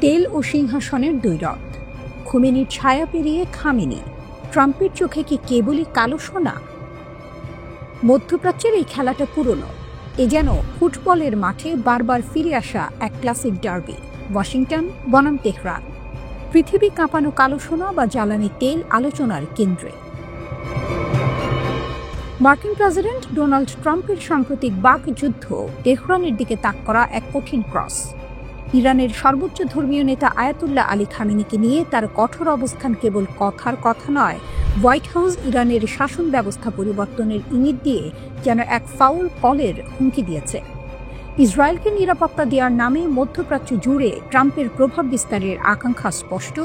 তেল ও সিংহাসনের দ্বৈরথ, খোমেনির ছায়া পেরিয়ে খামেনি, ট্রাম্পের চোখে কি কেবলই কালো সোনা? মধ্যপ্রাচ্যের এই খেলাটা পুরনো। এ যেন ফুটবলের মাঠে বারবার ফিরে আসা এক ক্লাসিক ডার্বি, ওয়াশিংটন বনাম তেহরান। পৃথিবী কাঁপানো কালো সোনা বা জ্বালানি তেল আলোচনার কেন্দ্রে। মার্কিন প্রেসিডেন্ট ডোনাল্ড ট্রাম্পের সাম্প্রতিক বাকযুদ্ধ তেহরানের দিকে তাক করা এক কঠিন ক্রস। ইরানের সর্বোচ্চ ধর্মীয় নেতা আয়াতুল্লাহ আলী খামেনিকে নিয়ে তার কঠোর অবস্থান কেবল কথার কথা নয়, হোয়াইট হাউস ইরানের শাসন ব্যবস্থা পরিবর্তনের ইঙ্গিত দিয়ে যেন এক ফাউল কলের হুমকি দিয়েছে। ইসরায়েলকে নিরাপত্তা দেওয়ার নামে মধ্যপ্রাচ্য জুড়ে ট্রাম্পের প্রভাব বিস্তারের আকাঙ্ক্ষা স্পষ্ট,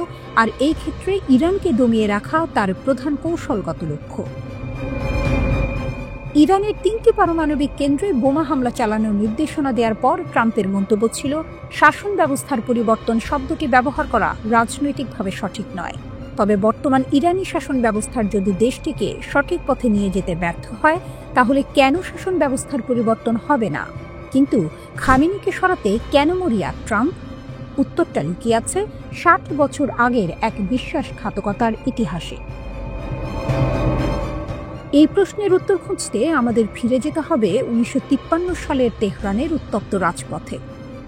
আর এই ক্ষেত্রে ইরানকে দমিয়ে রাখা তার প্রধান কৌশলগত লক্ষ্য। ইরানের 3টি পারমাণবিক কেন্দ্রে বোমা হামলা চালানোর নির্দেশনা দেওয়ার পর ট্রাম্পের মন্তব্য ছিল, শাসন ব্যবস্থার পরিবর্তন শব্দটি ব্যবহার করা রাজনৈতিকভাবে সঠিক নয়। তবে বর্তমান ইরানি শাসন ব্যবস্থার যদি দেশটিকে সঠিক পথে নিয়ে যেতে ব্যর্থ হয়, তাহলে কেন শাসন ব্যবস্থার পরিবর্তন হবে না? কিন্তু খামেনিকে সরাতে কেন মরিয়া ট্রাম্প? উত্তরটা লুকিয়ে আছে 60 বছর আগের এক বিশ্বাসঘাতকতার ইতিহাসে। এই প্রশ্নের উত্তর খুঁজতে আমাদের ফিরে যেতে হবে 1953 সালের তেহরানের উত্তপ্ত রাজপথে।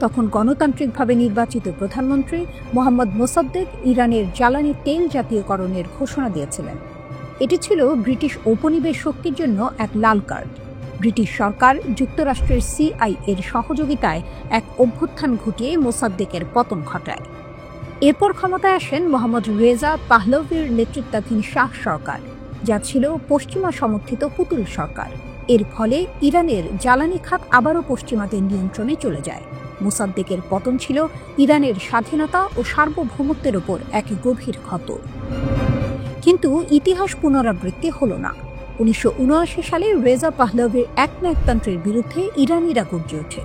তখন গণতান্ত্রিকভাবে নির্বাচিত প্রধানমন্ত্রী মোহাম্মদ মোসাদ্দেক ইরানের জ্বালানি তেল জাতীয়করণের ঘোষণা দিয়েছিলেন। এটি ছিল ব্রিটিশ ঔপনিবেশ শক্তির জন্য এক লাল কার্ড। ব্রিটিশ সরকার যুক্তরাষ্ট্রের CIA-এর সহযোগিতায় এক অভ্যুত্থান ঘটিয়ে মোসাদ্দেকের পতন ঘটায়। এরপর ক্ষমতায় আসেন মোহাম্মদ রেজা পাহলভির নেতৃত্বাধীন শাহ সরকার, যা ছিল পশ্চিমা সমর্থিত পুতুল সরকার। এর ফলে ইরানের জ্বালানি খাত আবারও পশ্চিমাদের নিয়ন্ত্রণে চলে যায়। মোসাদ্দেকের পতন ছিল ইরানের স্বাধীনতা ও সার্বভৌমত্বের ওপর এক গভীর ক্ষত। কিন্তু ইতিহাস পুনরাবৃত্তি হল না। 1979 সালে রেজা পাহলভির একনায়কতন্ত্রের বিরুদ্ধে ইরানিরা গর্জে ওঠে।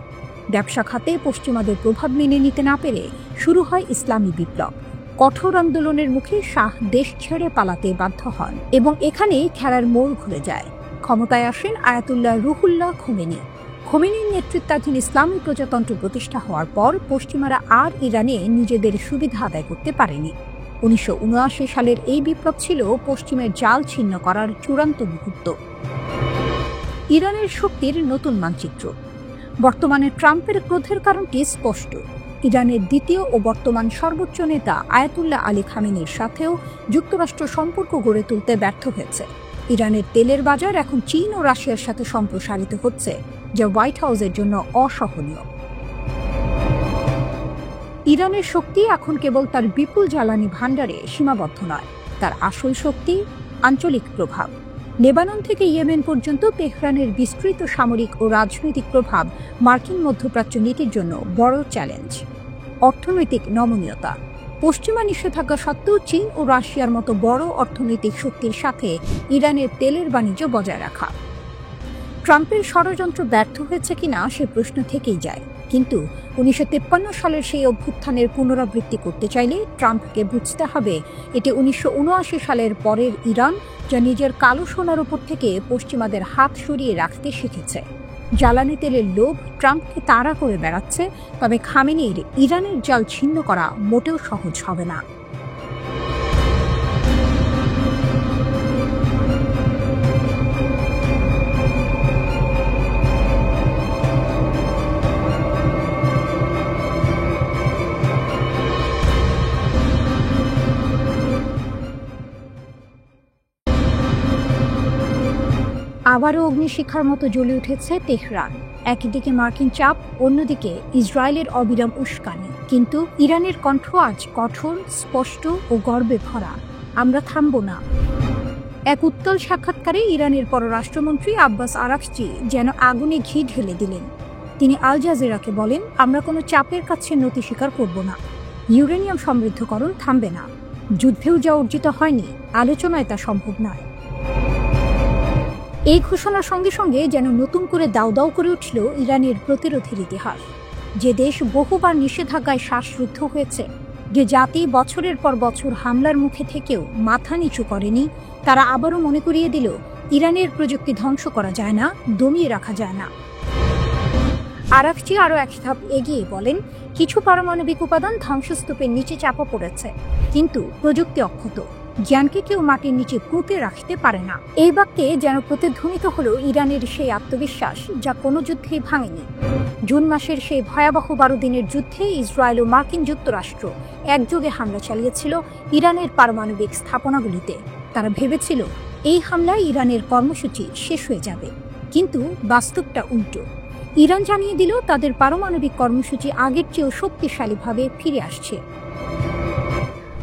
ব্যবসা খাতে পশ্চিমাদের প্রভাব মেনে নিতে না পেরে শুরু হয় ইসলামী বিপ্লব। কঠোর আন্দোলনের মুখে শাহ দেশ ছেড়ে পালাতে বাধ্য হন এবং এখানেই খেলার মোড় ঘুরে যায়। ক্ষমতায় আসেন আয়াতুল্লাহ রুহুল্লাহ খোমেনি। খোমেনির নেতৃত্বাধীন ইসলামী প্রজাতন্ত্র প্রতিষ্ঠা হওয়ার পর পশ্চিমারা আর ইরানে নিজেদের সুবিধা আদায় করতে পারেনি। 1979 সালের এই বিপ্লব ছিল পশ্চিমের জাল ছিন্ন করার চূড়ান্ত মুহূর্ত। ইরানের শক্তির নতুন মানচিত্র। বর্তমানে ট্রাম্পের ক্রোধের কারণটি স্পষ্ট। ইরানের দ্বিতীয় ও বর্তমান সর্বোচ্চ নেতা আয়াতুল্লাহ আলী খামেনির সাথেও যুক্তরাষ্ট্র সম্পর্ক গড়ে তুলতে ব্যর্থ হয়েছে। ইরানের তেলের বাজার এখন চীন ও রাশিয়ার সাথে সম্প্রসারিত হচ্ছে, যা হোয়াইট হাউসের জন্য অসহনীয়। ইরানের শক্তি এখন কেবল তার বিপুল জ্বালানি ভাণ্ডারে সীমাবদ্ধ নয়, তার আসল শক্তি আঞ্চলিক প্রভাব। লেবানন থেকে ইয়েমেন পর্যন্ত তেহরানের বিস্তৃত সামরিক ও রাজনৈতিক প্রভাব মার্কিন মধ্যপ্রাচ্য নীতির জন্য বড় চ্যালেঞ্জ। অর্থনৈতিক নমনীয়তা। পশ্চিমা নিষেধাজ্ঞা সত্ত্বেও চীন ও রাশিয়ার মতো বড় অর্থনৈতিক শক্তির সাথে ইরানের তেলের বাণিজ্য বজায় রাখা। ট্রাম্পের ষড়যন্ত্র ব্যর্থ হয়েছে কিনা সে প্রশ্ন থেকেই যায়। কিন্তু 1953 সালের সেই অভ্যুত্থানের পুনরাবৃত্তি করতে চাইলে ট্রাম্পকে বুঝতে হবে এটি 1979 সালের পরের ইরান, যা নিজের কালো সোনার উপর থেকে পশ্চিমাদের হাত সরিয়ে রাখতে শিখেছে। জ্বালানি তেলের লোভ ট্রাম্পকে তাড়া করে বেড়াচ্ছে, তবে খামেনির ইরানের জাল ছিন্ন করা মোটেও সহজ হবে না। আবারও অগ্নিশিখার মতো জ্বলে উঠেছে তেহরান। একদিকে মার্কিন চাপ, অন্যদিকে ইসরায়েলের অবিরাম উস্কানি। কিন্তু ইরানের কণ্ঠ আজ কঠোর, স্পষ্ট ও গর্বে ভরা। আমরা থামব না। এক উত্তল সাক্ষাৎকারে ইরানের পররাষ্ট্রমন্ত্রী আব্বাস আরাকচি যেন আগুনে ঘি ঢেলে দিলেন। তিনি আল জাজিরাকে বলেন, আমরা কোনো চাপের কাছে নতি স্বীকার করব না। ইউরেনিয়াম সমৃদ্ধকরণ থামবে না। যুদ্ধেও যা অর্জিত হয়নি, আলোচনায় তা সম্ভব নয়। এই ঘোষণার সঙ্গে সঙ্গে যেন নতুন করে দাউ দাউ করে উঠল ইরানের প্রতিরোধের ইতিহাস। যে দেশ বহুবার নিষেধাজ্ঞায় শ্বাসরুদ্ধ হয়েছে, যে জাতি বছরের পর বছর হামলার মুখে থেকেও মাথা নিচু করেনি, তারা আবারও মনে করিয়ে দিল ইরানের প্রযুক্তি ধ্বংস করা যায় না, দমিয়ে রাখা যায় না। আরাকচি আরও এক ধাপ এগিয়ে বলেন, কিছু পারমাণবিক উপাদান ধ্বংসস্তূপের নিচে চাপা পড়েছে, কিন্তু প্রযুক্তি অক্ষত। জ্ঞানকে কেউ মাটির নিচে পুঁতে রাখতে পারে না। এই বাক্যে যেন প্রতিধ্বনিত হলো ইরানের সেই আত্মবিশ্বাস যা কোনো যুদ্ধেই ভাঙেনি। জুন মাসের সেই ভয়াবহ 12 দিনের যুদ্ধে ইসরায়েল ও মার্কিন যুক্তরাষ্ট্র একযোগে হামলা চালিয়েছিল ইরানের পারমাণবিক স্থাপনাগুলিতে। তারা ভেবেছিল এই হামলায় ইরানের কর্মসূচি শেষ হয়ে যাবে, কিন্তু বাস্তবটা উল্টো। ইরান জানিয়ে দিল তাদের পারমাণবিক কর্মসূচি আগের চেয়েও শক্তিশালীভাবে ফিরে আসছে।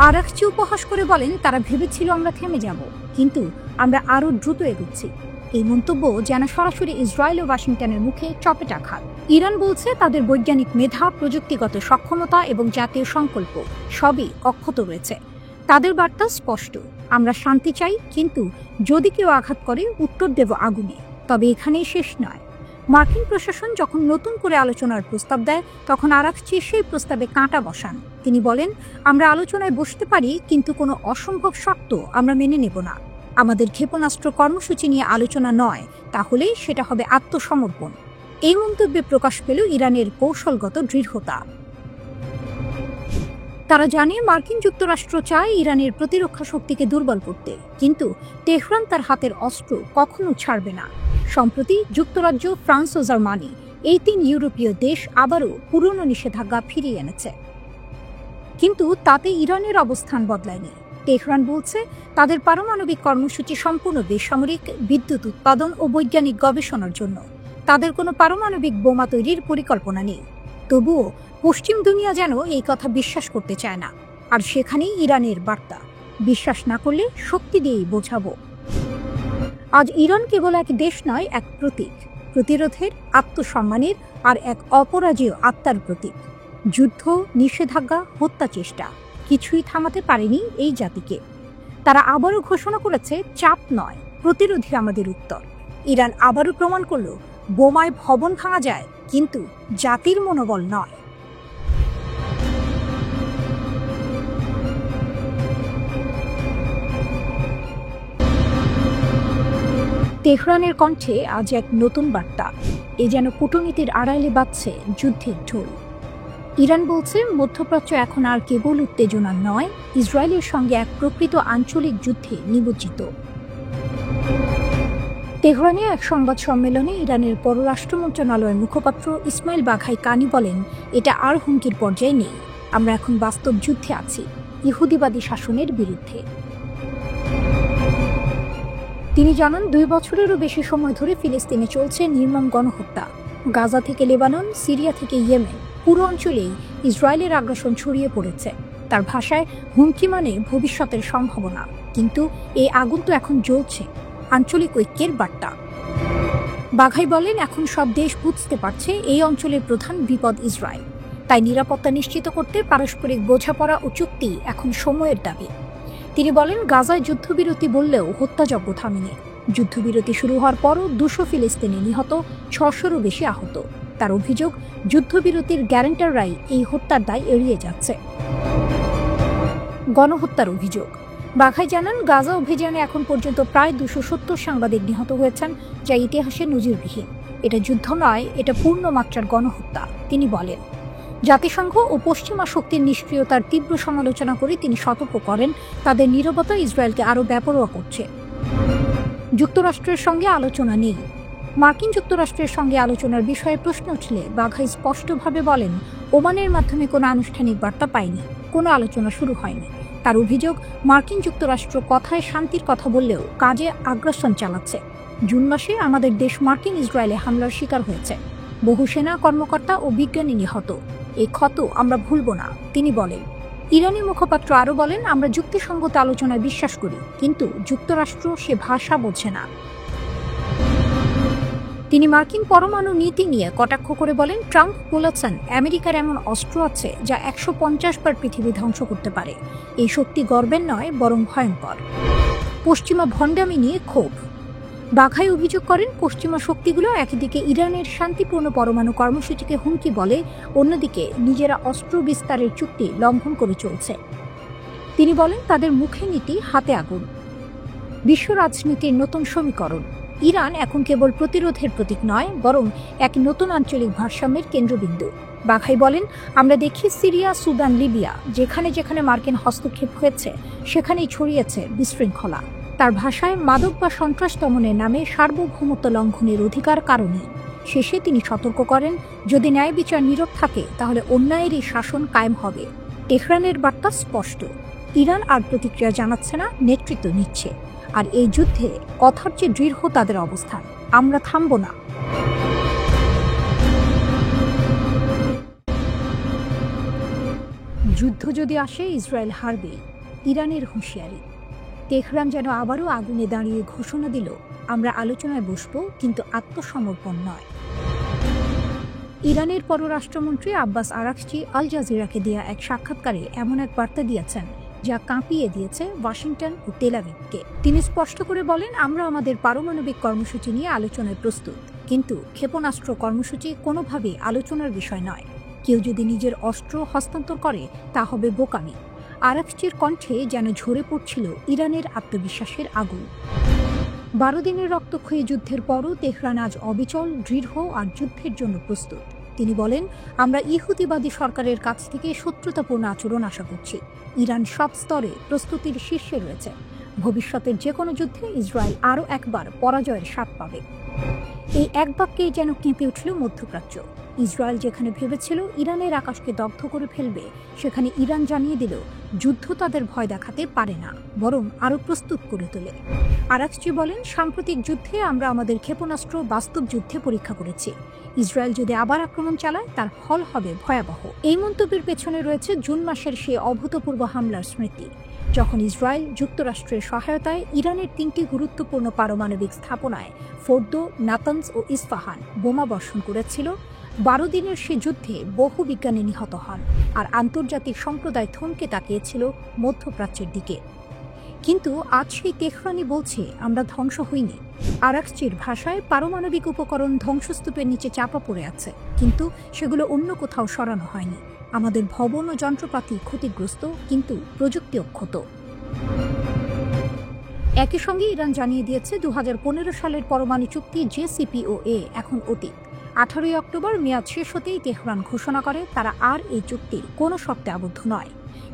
আরাকচি উপহাস করে বলেন, তারা ভেবেছিল আমরা থেমে যাব, কিন্তু আমরা আরও দ্রুত এগোচ্ছি। এই মন্তব্য যেন সরাসরি ইসরায়েল ও ওয়াশিংটনের মুখে চপেটাঘাত। ইরান বলছে তাদের বৈজ্ঞানিক মেধা, প্রযুক্তিগত সক্ষমতা এবং জাতীয় সংকল্প সবই অক্ষত রয়েছে। তাদের বার্তা স্পষ্ট, আমরা শান্তি চাই, কিন্তু যদি কেউ আঘাত করে উত্তর দেব আগুনে। তবে এখানেই শেষ নয়। মার্কিন প্রশাসন যখন নতুন করে আলোচনার প্রস্তাব দেয়, তখন আরাকচি সেই প্রস্তাবে কাঁটা বসান। তিনি বলেন, আমরা আলোচনায় বসতে পারি, কিন্তু কোনো অসম্ভব শর্ত আমরা মেনে নেব না। আমাদের ক্ষেপণাস্ত্র কর্মসূচি নিয়ে আলোচনা নয়, তাহলে সেটা হবে আত্মসমর্পণ। এই মন্তব্যে প্রকাশ পেল ইরানের কৌশলগত দৃঢ়তা। তারা জানে মার্কিন যুক্তরাষ্ট্র চায় ইরানের প্রতিরক্ষা শক্তিকে দুর্বল করতে, কিন্তু তেহরান তার হাতের অস্ত্র কখনো ছাড়বে না। সম্প্রতি যুক্তরাজ্য, ফ্রান্স ও জার্মানি, এই 3 ইউরোপীয় দেশ আবারও পুরনো নিষেধাজ্ঞা ফিরিয়ে এনেছে, কিন্তু তাতে ইরানের অবস্থান বদলায়নি। তেহরান বলছে তাদের পারমাণবিক কর্মসূচি সম্পূর্ণ বেসামরিক, বিদ্যুৎ উৎপাদন ও বৈজ্ঞানিক গবেষণার জন্য। তাদের কোনো পারমাণবিক বোমা তৈরির পরিকল্পনা নেই। তবুও পশ্চিম দুনিয়া যেন এই কথা বিশ্বাস করতে চায় না। আর সেখানেই ইরানের বার্তা, বিশ্বাস না করলে শক্তি দিয়েই বোঝাবো। আজ ইরান কেবল এক দেশ নয়, এক প্রতীক, প্রতিরোধের, আত্মসম্মানের আর এক অপরাজেয় আত্মার প্রতীক। যুদ্ধ, নিষেধাজ্ঞা, হত্যা চেষ্টা কিছুই থামাতে পারেনি এই জাতিকে। তারা আবারও ঘোষণা করেছে, চাপ নয়, প্রতিরোধই আমাদের উত্তর। ইরান আবারও প্রমাণ করল, বোমায় ভবন ভাঙা যায়, কিন্তু জাতির মনোবল নয়। তেহরানের কণ্ঠে আজ এক নতুন বার্তা। এ যেন কূটনীতির আড়ালে বাজছে যুদ্ধের ঢোল। ইরান বলছে মধ্যপ্রাচ্য এখন আর কেবল উত্তেজনা নয়, ইসরায়েলের সঙ্গে এক প্রকৃত আঞ্চলিক যুদ্ধে নিমজ্জিত। তেহরানে এক সংবাদ সম্মেলনে ইরানের পররাষ্ট্র মন্ত্রণালয়ের মুখপাত্র ইসমাইল বাঘাই কানি বলেন, এটা আর হুমকির পর্যায়ে নেই, আমরা এখন বাস্তব যুদ্ধে আছি, ইহুদিবাদী শাসনের বিরুদ্ধে। তিনি জানান, 2 বছরেরও বেশি সময় ধরে ফিলিস্তিনে চলছে নির্মম গণহত্যা। গাজা থেকে লেবানন, সিরিয়া থেকে ইয়েমেন, পুরো অঞ্চলেই ইসরায়েলের আগ্রাসন ছড়িয়ে পড়েছে। তার ভাষায়, হুমকি মানে ভবিষ্যতের সম্ভাবনা, কিন্তু এই আগুন তো এখন জ্বলছে। আঞ্চলিক ঐক্যের বার্তা। বাঘাই বলেন, এখন সব দেশ বুঝতে পারছে এই অঞ্চলের প্রধান বিপদ ইসরায়েল। তাই নিরাপত্তা নিশ্চিত করতে পারস্পরিক বোঝাপড়া ও চুক্তি এখন সময়ের দাবি। তিনি বলেন, গাজায় যুদ্ধবিরতি বললেও হত্যাযজ্ঞ থামেনি। যুদ্ধবিরতি শুরু হওয়ার পরও 200 ফিলিস্তিনি নিহত, 600-রও বেশি আহত। তার অভিযোগ, যুদ্ধবিরতির গ্যারান্টাররাই এই হত্যার দায় এড়িয়ে যাচ্ছে। গণহত্যার অভিযোগ। বাঘাই জানান, গাজা অভিযানে এখন পর্যন্ত প্রায় 270 সাংবাদিক নিহত হয়েছেন, যা ইতিহাসে নজিরবিহীন। এটা যুদ্ধ নয়, এটা পূর্ণমাত্রার গণহত্যা। তিনি বলেন, জাতিসংঘ ও পশ্চিমা শক্তির নিষ্ক্রিয়তার তীব্র সমালোচনা করে তিনি সতর্ক করেন, তাদের নীরবতা ইসরায়েলকে আরও বেপরোয়া করছে। যুক্তরাষ্ট্রের সঙ্গে আলোচনা নেই। মার্কিন যুক্তরাষ্ট্রের সঙ্গে আলোচনার বিষয়ে প্রশ্ন উঠলে বাঘাই স্পষ্টভাবে বলেন, ওমানের মাধ্যমে কোনো আনুষ্ঠানিক বার্তা পায়নি, কোনো আলোচনা শুরু হয়নি। তার অভিযোগ, মার্কিন যুক্তরাষ্ট্র কথায় শান্তির কথা বললেও কাজে আগ্রাসন চালাচ্ছে। জুন মাসে আমাদের দেশ মার্কিন ইসরায়েলে হামলার শিকার হয়েছে, বহু সেনা কর্মকর্তা ও বিজ্ঞানী নিহত। এই ক্ষত আমরা ভুলব না, তিনি বলেন। ইরানি মুখপাত্র আরও বলেন, আমরা যুক্তিসঙ্গত আলোচনায় বিশ্বাস করি, কিন্তু যুক্তরাষ্ট্র সে ভাষা বোঝে না। তিনি মার্কিন পরমাণু নীতি নিয়ে কটাক্ষ করে বলেন, ট্রাম্প বলেছেন আমেরিকার এমন অস্ত্র আছে যা 150 বার পৃথিবী ধ্বংস করতে পারে। এই শক্তি গর্বের নয়, বরং ভয়ঙ্কর। পশ্চিমা ভণ্ডামি নিয়ে ক্ষোভ। বাঘাই অভিযোগ করেন, পশ্চিমা শক্তিগুলো একদিকে ইরানের শান্তিপূর্ণ পরমাণু কর্মসূচিকে হুমকি বলে, অন্যদিকে নিজেরা অস্ত্র বিস্তারের চুক্তি লঙ্ঘন করে চলছে। তিনি বলেন, তাদের মুখে নীতি, হাতে আগুন। বিশ্ব রাজনীতির নতুন সমীকরণ। ইরান এখন কেবল প্রতিরোধের প্রতীক নয়, বরং এক নতুন আঞ্চলিক ভারসাম্যের কেন্দ্রবিন্দু। বাঘাই বলেন, আমরা দেখি সিরিয়া, সুদান, লিবিয়া, যেখানে যেখানে মার্কিন হস্তক্ষেপ হয়েছে সেখানেই ছড়িয়েছে বিশৃঙ্খলা। তার ভাষায়, মাদক বা সন্ত্রাস দমনের নামে সার্বভৌমত্ব লঙ্ঘনের অধিকার কারণে। শেষে তিনি সতর্ক করেন, যদি ন্যায় বিচার নীরব থাকে তাহলে অন্যায়েরই শাসন কায়েম হবে। তেহরানের বার্তা স্পষ্ট, ইরান আর প্রতিক্রিয়া জানাচ্ছে না, নেতৃত্ব নিচ্ছে। আর এই যুদ্ধে কথার চেয়ে দৃঢ় তাদের অবস্থান, আমরা থামব না। যুদ্ধ যদি আসে, ইসরায়েল হারবে, ইরানের হুঁশিয়ারি। তেহরান যেন আবারও আগুনে দাঁড়িয়ে ঘোষণা দিল, আমরা আলোচনায় বসব, কিন্তু আত্মসমর্পণ নয়। ইরানের পররাষ্ট্রমন্ত্রী আব্বাস আরাকচি আল জাজিরাকে দেয়া এক সাক্ষাৎকারে এমন এক বার্তা দিয়েছেন যা কাঁপিয়ে দিয়েছে ওয়াশিংটন ও তেল আভিভকে। তিনি স্পষ্ট করে বলেন, আমরা আমাদের পারমাণবিক কর্মসূচি নিয়ে আলোচনায় প্রস্তুত, কিন্তু ক্ষেপণাস্ত্র কর্মসূচি কোনোভাবেই আলোচনার বিষয় নয়। কেউ যদি নিজের অস্ত্র হস্তান্তর করে তা হবে বোকামি। আরাকচির কণ্ঠে যেন ঝরে পড়ছিল ইরানের আত্মবিশ্বাসের আগুন। 12 দিনের রক্তক্ষয়ী যুদ্ধের পরও তেহরান আজ অবিচল, দৃঢ় আর যুদ্ধের জন্য প্রস্তুত। তিনি বলেন, আমরা ইহুদিবাদী সরকারের কাছ থেকে শত্রুতাপূর্ণ আচরণ আশা করছি। ইরান সব স্তরে প্রস্তুতির শীর্ষে রয়েছে। ভবিষ্যতের যে কোনো যুদ্ধে ইসরায়েল আরও একবার পরাজয়ের স্বাদ পাবে। এই এক বাক্যেই যেন কেঁপে উঠল মধ্যপ্রাচ্য। ইসরায়েল যেখানে ভেবেছিল ইরানের আকাশকে দগ্ধ করে ফেলবে, সেখানে ইরান জানিয়ে দিল যুদ্ধ তাদের ভয় দেখাতে পারে না, বরং আরও প্রস্তুত করে তোলে। আরাকচি বলেন, সাম্প্রতিক যুদ্ধে আমরা আমাদের ক্ষেপণাস্ত্র বাস্তব যুদ্ধে পরীক্ষা করেছি। ইসরায়েল যদি আবার আক্রমণ চালায় তার ফল হবে ভয়াবহ। এই মন্তব্যের পেছনে রয়েছে জুন মাসের সেই অভূতপূর্ব হামলার স্মৃতি, যখন ইসরায়েল যুক্তরাষ্ট্রের সহায়তায় ইরানের 3টি গুরুত্বপূর্ণ পারমাণবিক স্থাপনায় ফোর্দো, নাতানজ ও ইস্পাহান বোমা বর্ষণ করেছিল। 12 দিনের সে যুদ্ধে বহু বিজ্ঞানী নিহত হন, আর আন্তর্জাতিক সম্প্রদায় থমকে তাকিয়েছিল মধ্যপ্রাচ্যের দিকে। কিন্তু আজ সেই তেহরানি বলছে, আমরা ধ্বংস হইনি। আরাকচির ভাষায়, পারমাণবিক উপকরণ ধ্বংসস্তূপের নিচে চাপা পড়ে আছে, কিন্তু সেগুলো অন্য কোথাও সরানো হয়নি। আমাদের ভবন ও যন্ত্রপাতি ক্ষতিগ্রস্ত, কিন্তু প্রযুক্তি অক্ষত। একই সঙ্গে ইরান জানিয়ে দিয়েছে 2015 সালের পরমাণু চুক্তি JCPOA এখন অতীত। 18 অক্টোবর মেয়াদ শেষ হতেই তেহরান ঘোষণা করে তারা আর এই চুক্তির কোনো শর্তে আবদ্ধ নয়।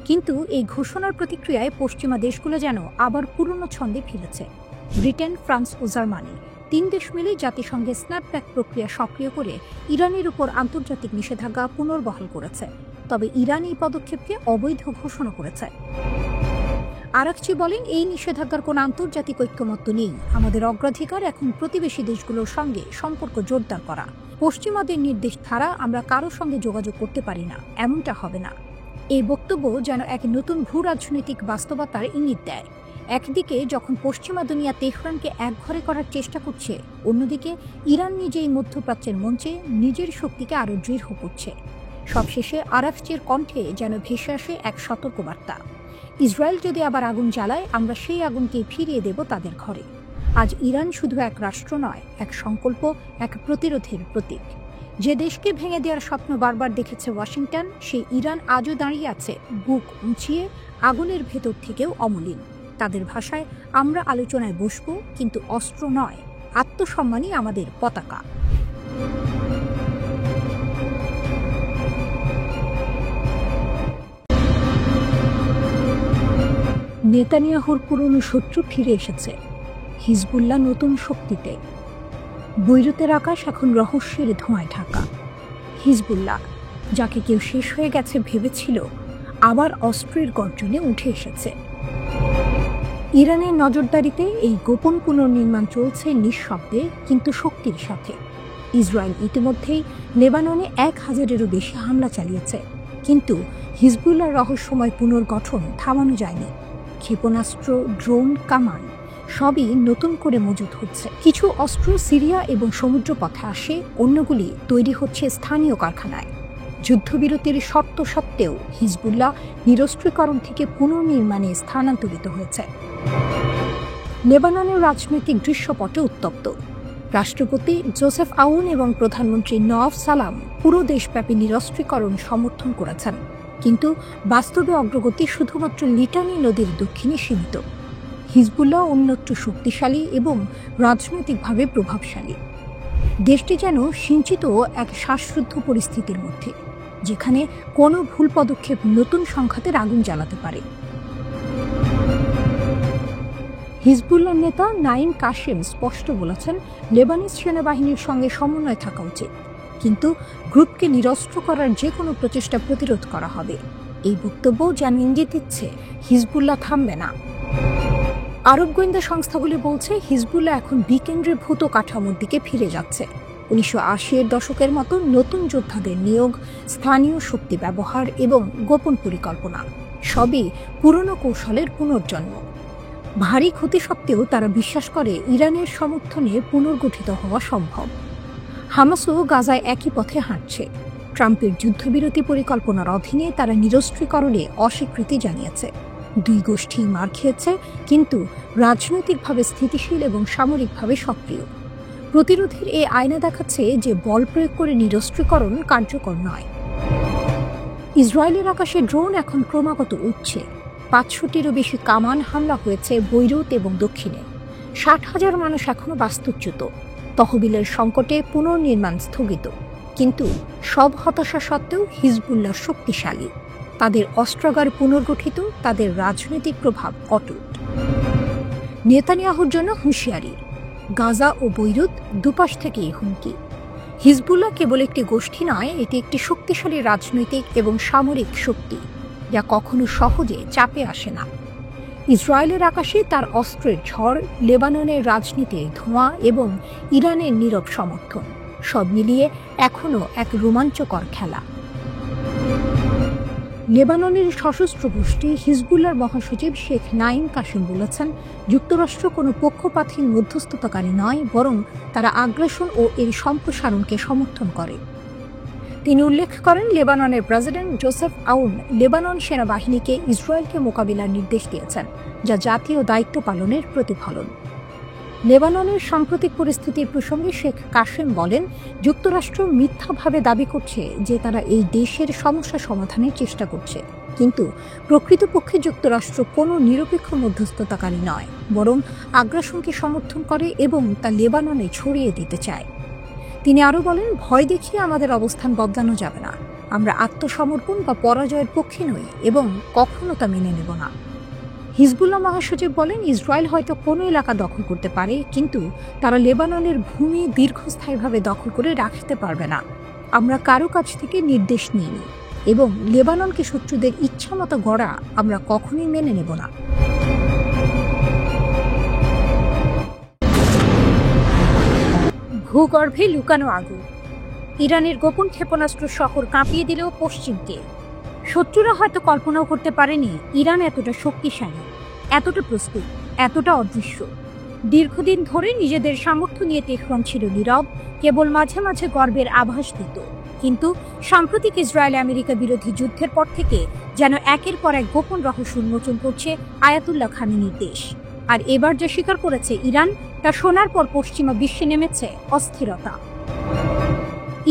কিন্তু এই ঘোষণার প্রতিক্রিয়ায় পশ্চিমা দেশগুলো যেন আবার পুরনো ছন্দে ফিরেছে। ব্রিটেন, ফ্রান্স ও জার্মানি 3 দেশ মিলে জাতিসংঘে স্ন্যাপব্যাক প্রক্রিয়া সক্রিয় করে ইরানের উপর আন্তর্জাতিক নিষেধাজ্ঞা পুনর্বহাল করেছে। তবে ইরান এই পদক্ষেপকে অবৈধ ঘোষণা করেছে। আরাকচি বলেন, এই নিষেধাজ্ঞার কোনো আন্তর্জাতিক ঐক্যমত্য নেই। আমাদের অগ্রাধিকার এখন প্রতিবেশী দেশগুলোর সঙ্গে সম্পর্ক জোরদার করা। পশ্চিমাদের নির্দেশ ছাড়া আমরা কারোর সঙ্গে যোগাযোগ করতে পারি না, এমনটা হবে না। এই বক্তব্য যেন এক নতুন ভূ রাজনৈতিক বাস্তবতার ইঙ্গিত দেয়। একদিকে যখন পশ্চিমা দুনিয়া তেহরানকে একঘরে করার চেষ্টা করছে, অন্যদিকে ইরান নিজেই মধ্যপ্রাচ্যের মঞ্চে নিজের শক্তিকে আরও দৃঢ় করছে। সবশেষে আরাকচির কণ্ঠে যেন ভেসে আসে এক সতর্কবার্তা, ইসরায়েল যদি আবার আগুন জ্বালায়, আমরা সেই আগুনকে ফিরিয়ে দেব তাদের ঘরে। আজ ইরান শুধু এক রাষ্ট্র নয়, এক সংকল্প, এক প্রতিরোধের প্রতীক। যে দেশকে ভেঙে দেওয়ার স্বপ্ন বারবার দেখেছে ওয়াশিংটন, সেই ইরান আজও দাঁড়িয়ে আছে বুক উঁচিয়ে, আগুনের ভেতর থেকেও অমলিন। তাদের ভাষায়, আমরা আলোচনায় বসব, কিন্তু অস্ত্র নয়, আত্মসম্মানই আমাদের পতাকা। নেতানিয়াহুর পুরনো শত্রু ফিরে এসেছে, হিজবুল্লাহ নতুন শক্তিতে। বৈরুতের আকাশ এখন রহস্যের ধোঁয়ায় ঢাকা। হিজবুল্লাহ, যাকে কেউ শেষ হয়ে গেছে ভেবেছিল, আবার অস্ত্রের গর্জনে উঠে এসেছে। ইরানের নজরদারিতে এই গোপন পুনর্নির্মাণ চলছে নিঃশব্দে, কিন্তু শক্তির সাথে। ইসরায়েল ইতিমধ্যেই লেবাননে 1000-এরও বেশি হামলা চালিয়েছে, কিন্তু হিজবুল্লাহর রহস্যময় পুনর্গঠন থামানো যায়নি। ক্ষেপণাস্ত্র, ড্রোন, কামান সবই নতুন করে মজুত হচ্ছে। কিছু অস্ত্র সিরিয়া এবং সমুদ্রপথে আসে, অন্যগুলি তৈরি হচ্ছে স্থানীয় কারখানায়। যুদ্ধবিরতির শর্ত সত্ত্বেও হিজবুল্লাহ নিরস্ত্রীকরণ থেকে পুনর্নির্মাণে স্থানান্তরিত হয়েছে। লেবাননের রাজনৈতিক দৃশ্যপটে উত্তপ্ত। রাষ্ট্রপতি জোসেফ আউন এবং প্রধানমন্ত্রী নওয়াফ সালাম পুরো দেশব্যাপী নিরস্ত্রীকরণ সমর্থন করেছেন, কিন্তু বাস্তবে অগ্রগতি শুধুমাত্র লিটানি নদীর দক্ষিণে সীমিত। হিজবুল্লাহ অন্যত্র শক্তিশালী এবং রাজনৈতিকভাবে প্রভাবশালী। দেশটি যেন সিঞ্চিত এক শ্বাসরুদ্ধ পরিস্থিতির মধ্যে, যেখানে কোনো ভুল পদক্ষেপ নতুন সংঘাতের আগুন জ্বালাতে পারে। হিজবুল্লাহ নেতা নাইম কাশেম স্পষ্ট বলেছেন, লেবানিজ সেনাবাহিনীর সঙ্গে সমন্বয় থাকা উচিত, কিন্তু গ্রুপকে নিরস্ত্র করার যে কোনো প্রচেষ্টা প্রতিরোধ করা হবে। এই বক্তব্য যেন ইঙ্গিত দিচ্ছে হিজবুল্লাহ থামবে না। আরব গোয়েন্দা সংস্থাগুলি বলছে হিজবুল্লাহ এখন বিকেন্দ্রীভূত কাঠামোর দিকে ফিরে যাচ্ছে। 1980-এর দশকের মতো নতুন যোদ্ধাদের নিয়োগ, স্থানীয় শক্তি ব্যবহার এবং গোপন পরিকল্পনা সবই পুরনো কৌশলের পুনর্জন্ম। ভারী ক্ষতি সত্ত্বেও তারা বিশ্বাস করে ইরানের সমর্থনে পুনর্গঠিত হওয়া সম্ভব। হামাসও গাজায় একই পথে হাঁটছে। ট্রাম্পের যুদ্ধবিরতি পরিকল্পনার অধীনে তারা নিরস্ত্রীকরণে অস্বীকৃতি জানিয়েছে। দুই গোষ্ঠী মার খেয়েছে, কিন্তু রাজনৈতিকভাবে স্থিতিশীল এবং সামরিকভাবে সক্রিয়। প্রতিরোধের এই আয়না দেখাচ্ছে যে বল প্রয়োগ করে নিরস্ত্রীকরণ কার্যকর নয়। ইসরায়েলের আকাশে ড্রোন এখন ক্রমাগত উঠছে। 500টিরও বেশি কামান হামলা হয়েছে বৈরুত এবং দক্ষিণে। 60,000 মানুষ এখনও বাস্তুচ্যুত। তহবিলের সংকটে পুনর্নির্মাণ স্থগিত। কিন্তু সব হতাশা সত্ত্বেও হিজবুল্লাহ শক্তিশালী। তাদের অস্ত্রাগার পুনর্গঠিত, তাদের রাজনৈতিক প্রভাব অটুট। নেতানিয়াহুর জন্য হুঁশিয়ারি, গাজা ও বৈরুত দুপাশ থেকেই হুমকি। হিজবুল্লাহ কেবল একটি গোষ্ঠী নয়, এটি একটি শক্তিশালী রাজনৈতিক এবং সামরিক শক্তি, যা কখনো সহজে চাপে আসে না। ইসরায়েলের আকাশে তার অস্ত্রের ঝড়, লেবাননের রাজনীতির ধোঁয়া এবং ইরানের নীরব সমর্থন সব মিলিয়ে এখনও এক রোমাঞ্চকর খেলা। লেবাননের সশস্ত্র গোষ্ঠী হিজবুল্লাহর মহাসচিব শেখ নাইম কাশেম বলেছেন, যুক্তরাষ্ট্র কোনো পক্ষপাতহীন মধ্যস্থতাকারী নয়, বরং তারা আগ্রাসন ও এর সম্প্রসারণকে সমর্থন করে। তিনি উল্লেখ করেন, লেবাননের প্রেসিডেন্ট জোসেফ আউন লেবানন সেনাবাহিনীকে ইসরায়েলকে মোকাবিলার নির্দেশ দিয়েছেন, যা জাতীয় দায়িত্ব পালনের প্রতিফলন। লেবাননের সাম্প্রতিক পরিস্থিতির প্রসঙ্গে শেখ কাশেম বলেন, যুক্তরাষ্ট্র মিথ্যাভাবে দাবি করছে যে তারা এই দেশের সমস্যা সমাধানের চেষ্টা করছে, কিন্তু প্রকৃতপক্ষে যুক্তরাষ্ট্র কোনো নিরপেক্ষ মধ্যস্থতাকারী নয়, বরং আগ্রাসনকে সমর্থন করে এবং তা লেবাননে ছড়িয়ে দিতে চায়। তিনি আরও বলেন, ভয় দেখিয়ে আমাদের অবস্থান বদলানো যাবে না। আমরা আত্মসমর্পণ বা পরাজয়ের পক্ষে নই এবং কখনো তা মেনে নেব না। হিজবুল্লাহ মহাসচিব বলেন, ইসরায়েল হয়তো কোনো এলাকা দখল করতে পারে, কিন্তু তারা লেবাননের ভূমি দীর্ঘস্থায়ীভাবে দখল করে রাখতে পারবে না। আমরা কারো কাছ থেকে নির্দেশ নিইনি এবং লেবাননকে শত্রুদের ইচ্ছামতো গড়া আমরা কখনোই মেনে নেব না। ভূগর্ভে লুকানো আগুন। ইরানের গোপন ক্ষেপণাস্ত্র শহর কাঁপিয়ে দিলেও পশ্চিমকে। শত্রুরা হয়তো কল্পনাও করতে পারেনি ইরান এতটা শক্তিশালী, এতটা প্রস্তুত, এতটা অদৃশ্য। দীর্ঘদিন ধরে নিজেদের সামর্থ্য নিয়ে তেহরান ছিল নীরব, কেবল মাঝে মাঝে গর্বের আভাস দিত। কিন্তু সাম্প্রতিক ইসরায়েল আমেরিকা বিরোধী যুদ্ধের পর থেকে যেন একের পর এক গোপন রহস্য উন্মোচন করছে আয়াতুল্লাহ খামেনির দেশ। আর এবার যা স্বীকার করেছে ইরান, তা শোনার পর পশ্চিমা বিশ্বে নেমেছে অস্থিরতা।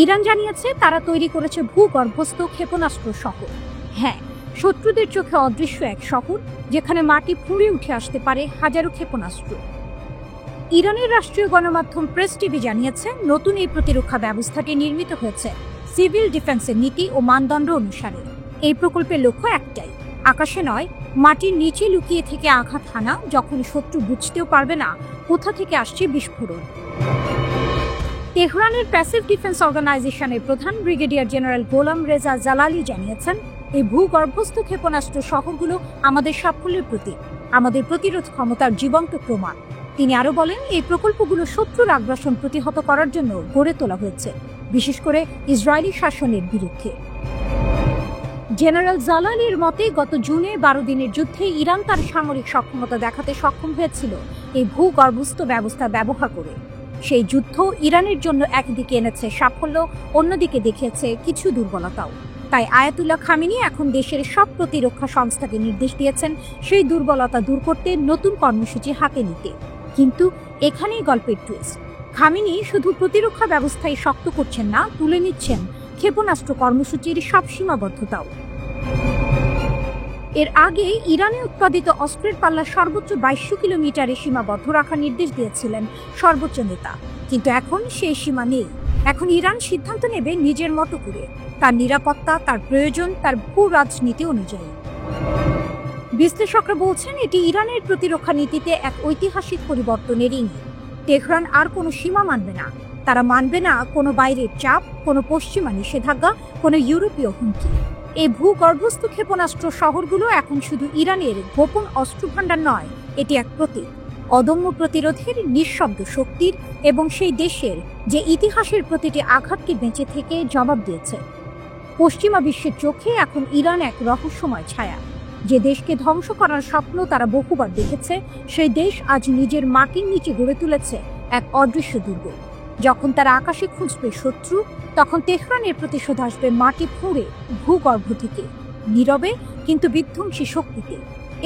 ইরান জানিয়েছে তারা তৈরি করেছে ভূগর্ভস্থ ক্ষেপণাস্ত্র শহর। হ্যাঁ, শত্রুদের চোখে অদৃশ্য এক শহর, যেখানে মাটি ফুঁড়ে উঠে আসতে পারে হাজারো ক্ষেপণাস্ত্র। ইরানের রাষ্ট্রীয় গণমাধ্যম প্রেস টিভি জানিয়েছে, নতুন এই প্রতিরক্ষা ব্যবস্থাটি নির্মিত হয়েছে সিভিল ডিফেন্সের নীতি ও মানদণ্ড অনুসারে। এই প্রকল্পের লক্ষ্য একটাই, আকাশে নয়, মাটির নিচে লুকিয়ে থেকে আঘাত হানা, যখন শত্রু বুঝতেও পারবে না কোথা থেকে আসছে বিস্ফোরণ। তেহরানের প্যাসিভ ডিফেন্স অর্গানাইজেশনের প্রধান ব্রিগেডিয়ার জেনারেল গোলাম রেজা জালালি জানিয়েছেন, এই ভূগর্ভস্থ ক্ষেপণাস্ত্র শহরগুলো আমাদের সাফল্যের প্রতীক, আমাদের প্রতিরোধ ক্ষমতার জীবন্ত প্রমাণ। তিনি আরও বলেন, এই প্রকল্পগুলো শত্রুর আগ্রাসন প্রতিহত করার জন্য গড়ে তোলা হয়েছে, বিশেষ করে ইসরায়েলি শাসনের বিরুদ্ধে। জেনারেল জালালির মতে, গত জুনে 12 দিনের যুদ্ধে ইরান তার সামরিক সক্ষমতা দেখাতে সক্ষম হয়েছিল এই ভূগর্ভস্থ ব্যবস্থা ব্যবহার করে। সেই যুদ্ধ ইরানের জন্য একদিকে এনেছে সাফল্য, অন্যদিকে দেখিয়েছে কিছু দুর্বলতাও। তাই আয়াতুল্লাহ খামেনি এখন দেশের সব প্রতিরক্ষা সংস্থাকে নির্দেশ দিয়েছেন সেই দুর্বলতা দূর করতে নতুন কর্মসূচি হাতে নিতে। কিন্তু এখানেই গল্পের টুইস্ট। খামেনি শুধু প্রতিরক্ষা ব্যবস্থায় শক্ত করছেন না, তুলে নিচ্ছেন ক্ষেপণাস্ত্র কর্মসূচির সব সীমাবদ্ধতাও। এর আগে ইরানে উৎপাদিত অস্ত্রের পাল্লা সর্বোচ্চ 2200 কিলোমিটারে সীমাবদ্ধ রাখার নির্দেশ দিয়েছিলেন সর্বোচ্চ নেতা, কিন্তু এখন সেই সীমা নেই। এখন ইরান সিদ্ধান্ত নেবে নিজের মতো করে, তার নিরাপত্তা, তার প্রয়োজন, তার ভূ রাজনীতি অনুযায়ী। বিশ্লেষকরা বলছেন এটি ইরানের প্রতিরক্ষা নীতিতে এক ঐতিহাসিক পরিবর্তনের ইঙ্গিত। তেহরান আর কোনো সীমা মানবে না, তারা মানবে না কোনো বাইরের চাপ, কোনো পশ্চিমা নিষেধাজ্ঞা, কোনো ইউরোপীয় হুমকি। এই ভূগর্ভস্থ ক্ষেপণাস্ত্র শহরগুলো এখন শুধু ইরানের গোপন অস্ত্রভাণ্ডার নয়, এটি এক প্রতীক অদম্য প্রতিরোধের, নিঃশব্দ শক্তির এবং সেই দেশের যে ইতিহাসের প্রতিটি আঘাতকে বেঁচে থেকে জবাব দিয়েছে। পশ্চিমা বিশ্বের চোখে এখন ইরান এক রহস্যময় ছায়া। যে দেশকে ধ্বংস করার স্বপ্ন তারা বহুবার দেখেছে, সেই দেশ আজ নিজের মাটির নিচে গড়ে তুলেছে এক অদৃশ্য দুর্গ। যখন তারা আকাশে খুঁজবে শত্রু, তখন তেহরানের প্রতিশোধ আসবে মাটি ফুঁড়ে, ভূগর্ভ থেকে, নীরবে কিন্তু বিধ্বংসী শক্তিতে।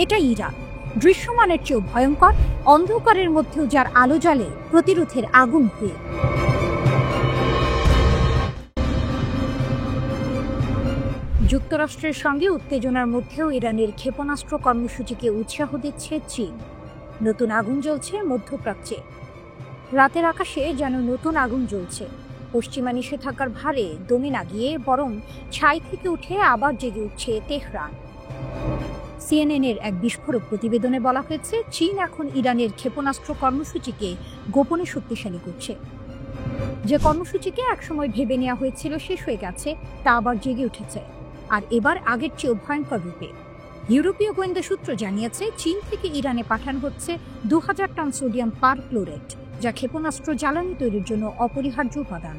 এটাই ইরান, দৃশ্যমানের চেয়েও ভয়ঙ্কর, অন্ধকারের মধ্যেও যার আলো জ্বালে প্রতিরোধের আগুন হয়ে। যুক্তরাষ্ট্রের সঙ্গে উত্তেজনার মধ্যেও ইরানের ক্ষেপণাস্ত্র কর্মসূচিকে উৎসাহ দিচ্ছে চীন। নতুন আগুন জ্বলছে মধ্যপ্রাচ্যে। রাতের আকাশে যেন নতুন আগুন জ্বলছে। পশ্চিমা নিষেধাজ্ঞার ভারে দমে না গিয়ে বরং ছাই থেকে উঠে আবার জেগে উঠছে তেহরান। সিএনএনের এক বিস্ফোরক প্রতিবেদনে বলা হয়েছে, চীন এখন ইরানের ক্ষেপণাস্ত্র কর্মসূচিকে গোপনে শক্তিশালী করছে। যে কর্মসূচিকে একসময় ভেবে নেওয়া হয়েছিল শেষ হয়ে গেছে, তা আবার জেগে উঠেছে, আর এবার আগের চেয়েও ভয়ঙ্কর রূপে। ইউরোপীয় গোয়েন্দা সূত্র জানিয়েছে, চীন থেকে ইরানে পাঠানো হচ্ছে 2000 টন সোডিয়াম পারক্লোরেট, যা ক্ষেপণাস্ত্র জ্বালানি তৈরির জন্য অপরিহার্য উপাদান।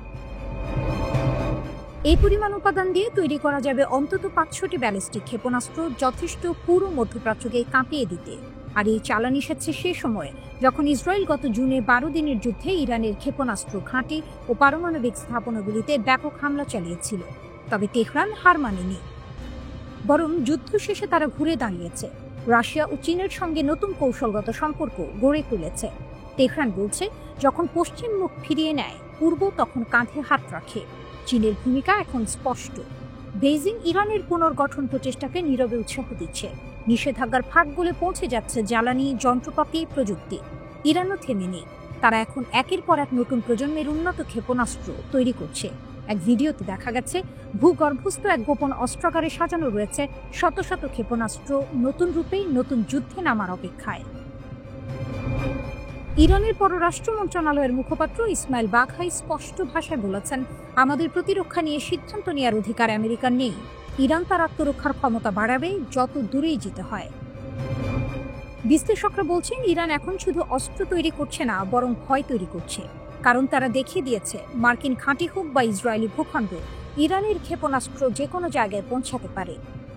এই পরিমাণ উপাদান দিয়ে তৈরি করা যাবে অন্তত 500টি ব্যালিস্টিক ক্ষেপণাস্ত্র, যথেষ্ট পুরো মধ্যপ্রাচ্যকে কাঁপিয়ে দিতে। আর এই চালান এসেছে সে সময়ে যখন ইসরায়েল গত জুনে 12 দিনের যুদ্ধে ইরানের ক্ষেপণাস্ত্র ঘাঁটি ও পারমাণবিক স্থাপনাগুলিতে ব্যাপক হামলা চালিয়েছিল। তবে তেহরান হার মানেনি, বরং যুদ্ধ শেষে তারা ঘুরে দাঁড়িয়েছে। রাশিয়া ও চীনের সঙ্গে নতুন কৌশলগত সম্পর্ক গড়ে তুলেছে। তেহরান বলছে, যখন পশ্চিম মুখ ফিরিয়ে নেয়, পূর্ব তখন কাঁধে হাত রাখে। চীনের ভূমিকা এখন স্পষ্ট। বেইজিং ইরানের পুনর্গঠন প্রচেষ্টাকে নীরবে উৎসাহ দিচ্ছে। নিষেধাজ্ঞার ফাঁক গলে পৌঁছে যাচ্ছে জ্বালানি, যন্ত্রপাতি, প্রযুক্তি। ইরানও থেমে নেই, তারা এখন একের পর এক নতুন প্রজন্মের উন্নত ক্ষেপণাস্ত্র তৈরি করছে। এক ভিডিওতে দেখা গেছে, ভূগর্ভস্থ এক গোপন অস্ত্রাগারে সাজানো রয়েছে শত শত ক্ষেপণাস্ত্র, নতুন রূপেই নতুন যুদ্ধে নামার অপেক্ষায়। ইরানের পররাষ্ট্র মন্ত্রণালয়ের মুখপাত্র ইসমাইল বাঘাই স্পষ্ট ভাষায় বলেছেন, আমাদের প্রতিরক্ষা নিয়ে সিদ্ধান্ত নেওয়ার অধিকার আমেরিকার নেই। ইরান তার আত্মরক্ষার ক্ষমতা বাড়াবে যত দূরেই যেতে হয়। বিশ্লেষকরা বলছেন, ইরান এখন শুধু অস্ত্র তৈরি করছে না, বরং ভয় তৈরি করছে। কারণ তারা দেখিয়ে দিয়েছে, মার্কিন ঘাঁটি হোক বা ইসরায়েলি ভূখণ্ড, ইরানের ক্ষেপণাস্ত্র যে কোনো জায়গায় পৌঁছাতে পারে।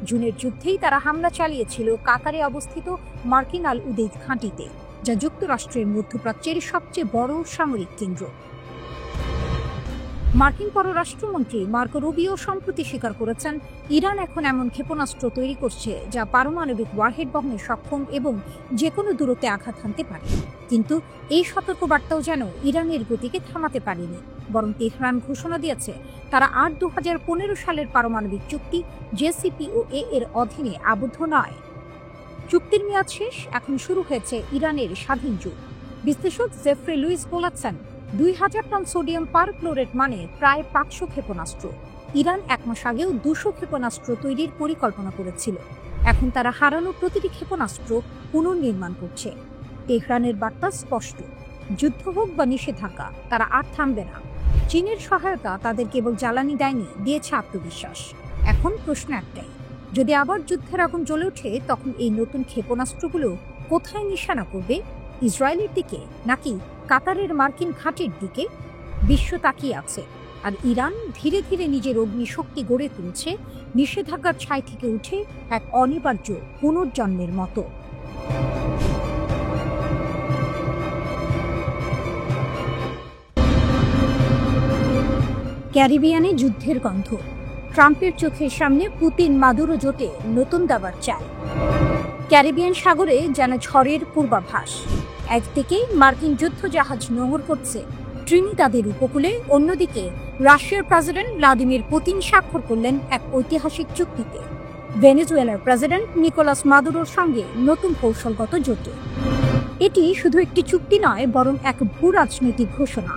জুনের যুদ্ধেই তারা হামলা চালিয়েছিল কাতারে অবস্থিত মার্কিন আল উদেইদ ঘাঁটিতে, যা যুক্তরাষ্ট্রের মধ্যপ্রাচ্যের সবচেয়ে বড় সামরিক কেন্দ্র। মার্কিন পররাষ্ট্রমন্ত্রী মার্কো রুবিও সম্প্রতি স্বীকার করেছেন, ইরান এখন এমন ক্ষেপণাস্ত্র তৈরি করছে যা পারমাণবিক ওয়ারহেড বহনে সক্ষম এবং যে কোনো দূরত্বে আঘাত হানতে পারে। কিন্তু এই সতর্কবার্তাও যেন ইরানের গতিকে থামাতে পারেনি, বরং তেহরান ঘোষণা দিয়েছে তারা আর 2015 সালের পারমাণবিক চুক্তি JCPOA এর অধীনে আবদ্ধ নয়। চুক্তির মেয়াদ শেষ, এখন শুরু হয়েছে ইরানের স্বাধীন যুগ। বিশ্লেষক জেফ্রি লুইস বলেছেন, 2000 টন সোডিয়াম পারক্লোরেট মানে প্রায় 500 ক্ষেপণাস্ত্র। ইরান 1 মাস আগেও 200 ক্ষেপণাস্ত্র তৈরির পরিকল্পনা করেছিল। এখন তারা হারানো প্রতিটি ক্ষেপণাস্ত্র পুনর্নির্মাণ করছে। তেহরানের বার্তা স্পষ্ট, যুদ্ধ হোক বা নিষেধাজ্ঞা, তারা আর থামবে না। চীনের সহায়তা তাদের কেবল জ্বালানি দেয়নি, দিয়েছে আত্মবিশ্বাস। এখন প্রশ্ন একটাই, যদি আবার যুদ্ধের আগুন জ্বলে ওঠে, তখন এই নতুন ক্ষেপণাস্ত্রগুলো কোথায় নিশানা করবে? ইসরায়েলের দিকে নাকি কাতারের মার্কিন ঘাঁটির দিকে? বিশ্ব তাকিয়ে আছে, আর ইরান ধীরে ধীরে নিজের অগ্নিশক্তি গড়ে তুলছে, নিষেধাজ্ঞার ছাই থেকে উঠে এক অনিবার্য পুনর্জন্মের মতো। ক্যারিবিয়ানে যুদ্ধের গন্ধ। ট্রাম্পের চোখের সামনে পুতিন মাদুরো জোটে নতুন দাবার চাল। ক্যারিবিয়ান সাগরে যেন ঝড়ের পূর্বাভাস। একদিকে মার্কিন যুদ্ধজাহাজ নোঙর করছে ট্রিনিদাদের উপকূলে, অন্যদিকে রাশিয়ার প্রেসিডেন্ট ভ্লাদিমির পুতিন স্বাক্ষর করলেন এক ঐতিহাসিক চুক্তিতে। ভেনেজুয়েলার প্রেসিডেন্ট নিকোলাস মাদুরোর সঙ্গে নতুন কৌশলগত জোটে। এটি শুধু একটি চুক্তি নয়, বরং এক ভূ রাজনৈতিক ঘোষণা।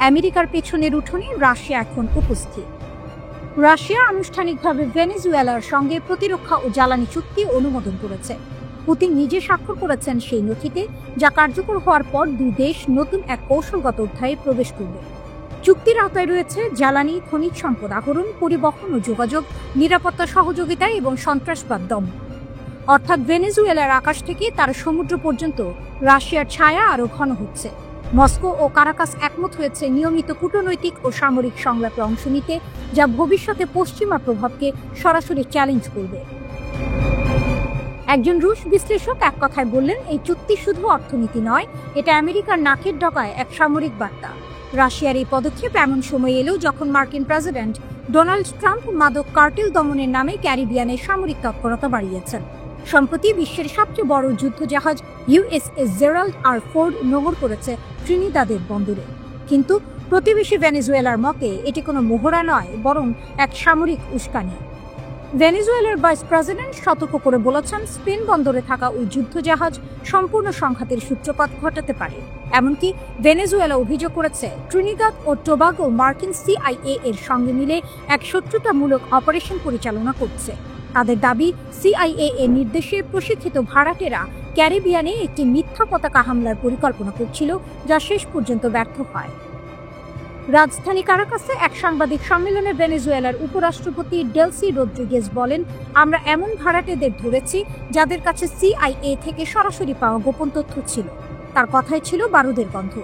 আমেরিকার পেছনের উঠোনে রাশিয়া এখন উপস্থিত। রাশিয়া আনুষ্ঠানিকভাবে ভেনেজুয়েলার সঙ্গে প্রতিরক্ষা ও জ্বালানি চুক্তি অনুমোদন করেছে। পুতিন নিজে স্বাক্ষর করেছেন সেই নথিতে, যা কার্যকর হওয়ার পর দুই দেশ নতুন এক কৌশলগত অধ্যায়ে প্রবেশ করবে। চুক্তির আওতায় রয়েছে জ্বালানি, খনিজ সম্পদ আহরণ, পরিবহন ও যোগাযোগ, নিরাপত্তা সহযোগিতা এবং সন্ত্রাসবাদ দমন। অর্থাৎ ভেনেজুয়েলার আকাশ থেকে তার সমুদ্র পর্যন্ত রাশিয়ার ছায়া আরও ঘন হচ্ছে। মস্কো ও কারাকাস একমত হয়েছে নিয়মিত কূটনৈতিক ও সামরিক সংলাপে অংশ নিতে, যা ভবিষ্যতে পশ্চিমা প্রভাবকে সরাসরি চ্যালেঞ্জ করবে। একজন রুশ বিশ্লেষক এক কথায় বললেন, এই চুক্তি শুধু অর্থনীতি নয়, এটা আমেরিকার নাকের ডগায় এক সামরিক বার্তা। রাশিয়ার এই পদক্ষেপ এমন সময় এলেও যখন মার্কিন প্রেসিডেন্ট ডোনাল্ড ট্রাম্প মাদক কার্টেল দমনের নামে ক্যারিবিয়ানে সামরিক তৎপরতা বাড়িয়েছেন। সম্প্রতি বিশ্বের সবচেয়ে বড় যুদ্ধজাহাজ ইউএসএস জেরাল্ড আর ফোর্ড নোঙর করেছে ত্রিনিদাদের বন্দরে। কিন্তু প্রতিবেশী ভেনেজুয়েলার মতে এটি কোনো মহড়া নয়, বরং এক সামরিক উস্কানি। ভেনেজুয়েলার ভাইস প্রেসিডেন্ট সতর্ক করে বলেছেন, স্পেন বন্দরে থাকা ওই যুদ্ধজাহাজ সম্পূর্ণ সংঘাতের সূত্রপাত ঘটাতে পারে। এমনকি ভেনেজুয়েলা অভিযোগ করেছে, ট্রিনিদাদ ও টোবাগো মার্কিন সিআইএ এর সঙ্গে মিলে এক শত্রুতামূলক অপারেশন পরিচালনা করছে। তাদের দাবি, সিআইএ এর নির্দেশে প্রশিক্ষিত ভাড়াটেরা ক্যারিবিয়ানে একটি মিথ্যা পতাকা হামলার পরিকল্পনা করছিল, যা শেষ পর্যন্ত ব্যর্থ হয়। রাজধানী কারাকাসে এক সাংবাদিক সম্মেলনে ভেনেজুয়েলার উপরাষ্ট্রপতি ডেলসি রদ্রিগেজ বলেন, আমরা এমন ভাড়াটেদের ধরেছি যাদের কাছে সিআইএ থেকে সরাসরি পাওয়া গোপন তথ্য ছিল। তার কথায় ছিল বারুদের গন্ধ।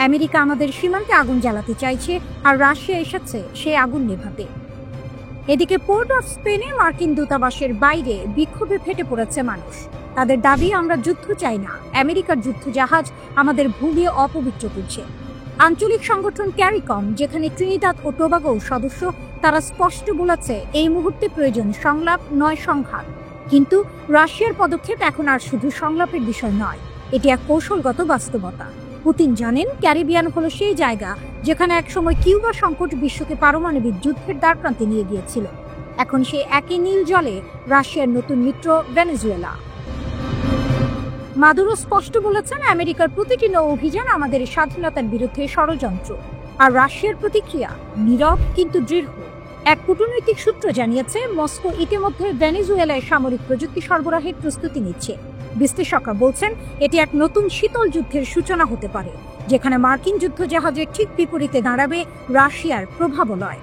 আমেরিকা আমাদের সীমান্তে আগুন জ্বালাতে চাইছে, আর রাশিয়া এসেছে সেই আগুন নেভাতে। এদিকে পোর্ট অফ স্পেনে মার্কিন দূতাবাসের বাইরে বিক্ষোভে ফেটে পড়েছে মানুষ। তাদের দাবি, আমরা যুদ্ধ চাই না, আমেরিকার যুদ্ধজাহাজ আমাদের ভূমি অপবিত্র করছে। আঞ্চলিক সংগঠন ক্যারিকম, যেখানে ত্রিনিদাদ ও টোবাগো সদস্য, তারা স্পষ্ট বলেছে এই মুহূর্তে প্রয়োজন সংলাপ নয় সংঘাত। কিন্তু রাশিয়ার পদক্ষেপ এখন আর শুধু সংলাপের বিষয় নয়, এটি এক কৌশলগত বাস্তবতা। পুতিন জানেন, ক্যারিবিয়ান হলো সেই জায়গা যেখানে একসময় কিউবা সংকট বিশ্বকে পারমাণবিক যুদ্ধের দ্বারপ্রান্তে নিয়ে গিয়েছিল। এখন সেই একই নীল জলে রাশিয়ার নতুন মিত্র ভেনেজুয়েলা। মাদুরো স্পষ্ট বলেছেন, আমেরিকার প্রতিটি নৌ অভিযান আমাদের স্বাধীনতার বিরুদ্ধে ষড়যন্ত্র। আর রাশিয়ার প্রতিক্রিয়া নীরব কিন্তু দৃঢ়। এক কূটনৈতিক সূত্র জানিয়েছে, মস্কো ইতিমধ্যে ভেনেজুয়েলায় সামরিক প্রযুক্তি সরবরাহের প্রস্তুতি নিচ্ছে। বিশ্লেষকরা বলছেন, এটি এক নতুন শীতল যুদ্ধের সূচনা হতে পারে, যেখানে মার্কিন যুদ্ধজাহাজের ঠিক বিপরীতে দাঁড়াবে রাশিয়ার প্রভাবলয়।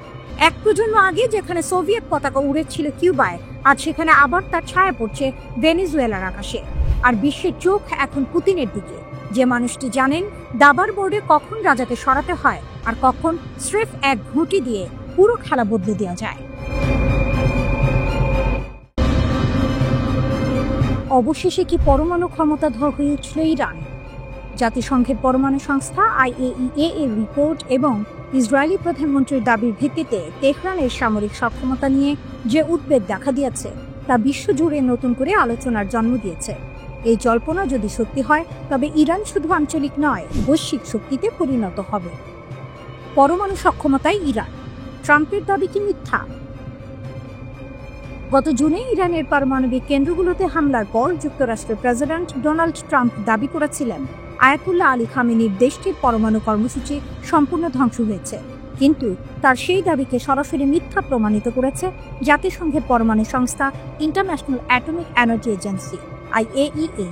এক প্রজন্ম আগে যেখানে সোভিয়েত পতাকা উড়েছিল কিউবায়, আজ সেখানে আবার তার ছায়া পড়ছে ভেনেজুয়েলার আকাশে। আর বিশ্বের চোখ এখন পুতিনের দিকে, যে মানুষটি জানেন দাবার বোর্ডে কখন রাজাকে সরাতে হয় আর কখন স্রেফ এক ঘুঁটি দিয়ে পুরো খেলা বদলে দেওয়া যায়। অবশেষে কি পরমাণু ক্ষমতাধর হয়ে উঠল ইরান? জাতিসংঘের পরমাণু সংস্থা IAEA এর রিপোর্ট এবং ইসরায়েলি প্রধানমন্ত্রীর দাবির ভিত্তিতে তেহরানের সামরিক সক্ষমতা নিয়ে যে উদ্বেগ দেখা দিয়েছে, তা বিশ্বজুড়ে নতুন করে আলোচনার জন্ম দিয়েছে। এই জল্পনা যদি সত্যি হয়, তবে ইরান শুধু আঞ্চলিক নয়, বৈশ্বিক শক্তিতে পরিণত হবে। পরমাণু সক্ষমতায় ইরান, ট্রাম্পের দাবি কি মিথ্যা? গত জুনে ইরানের পারমাণবিক কেন্দ্রগুলোতে হামলার পর যুক্তরাষ্ট্রের প্রেসিডেন্ট ডোনাল্ড ট্রাম্প দাবি করেছিলেন, আয়াতুল্লাহ আলী খামেনির দেশটির পরমাণু কর্মসূচি সম্পূর্ণ ধ্বংস হয়েছে। কিন্তু তার সেই দাবিকে সরাসরি মিথ্যা প্রমাণিত করেছে জাতিসংঘের পরমাণু সংস্থা international atomic energy agency IAEA।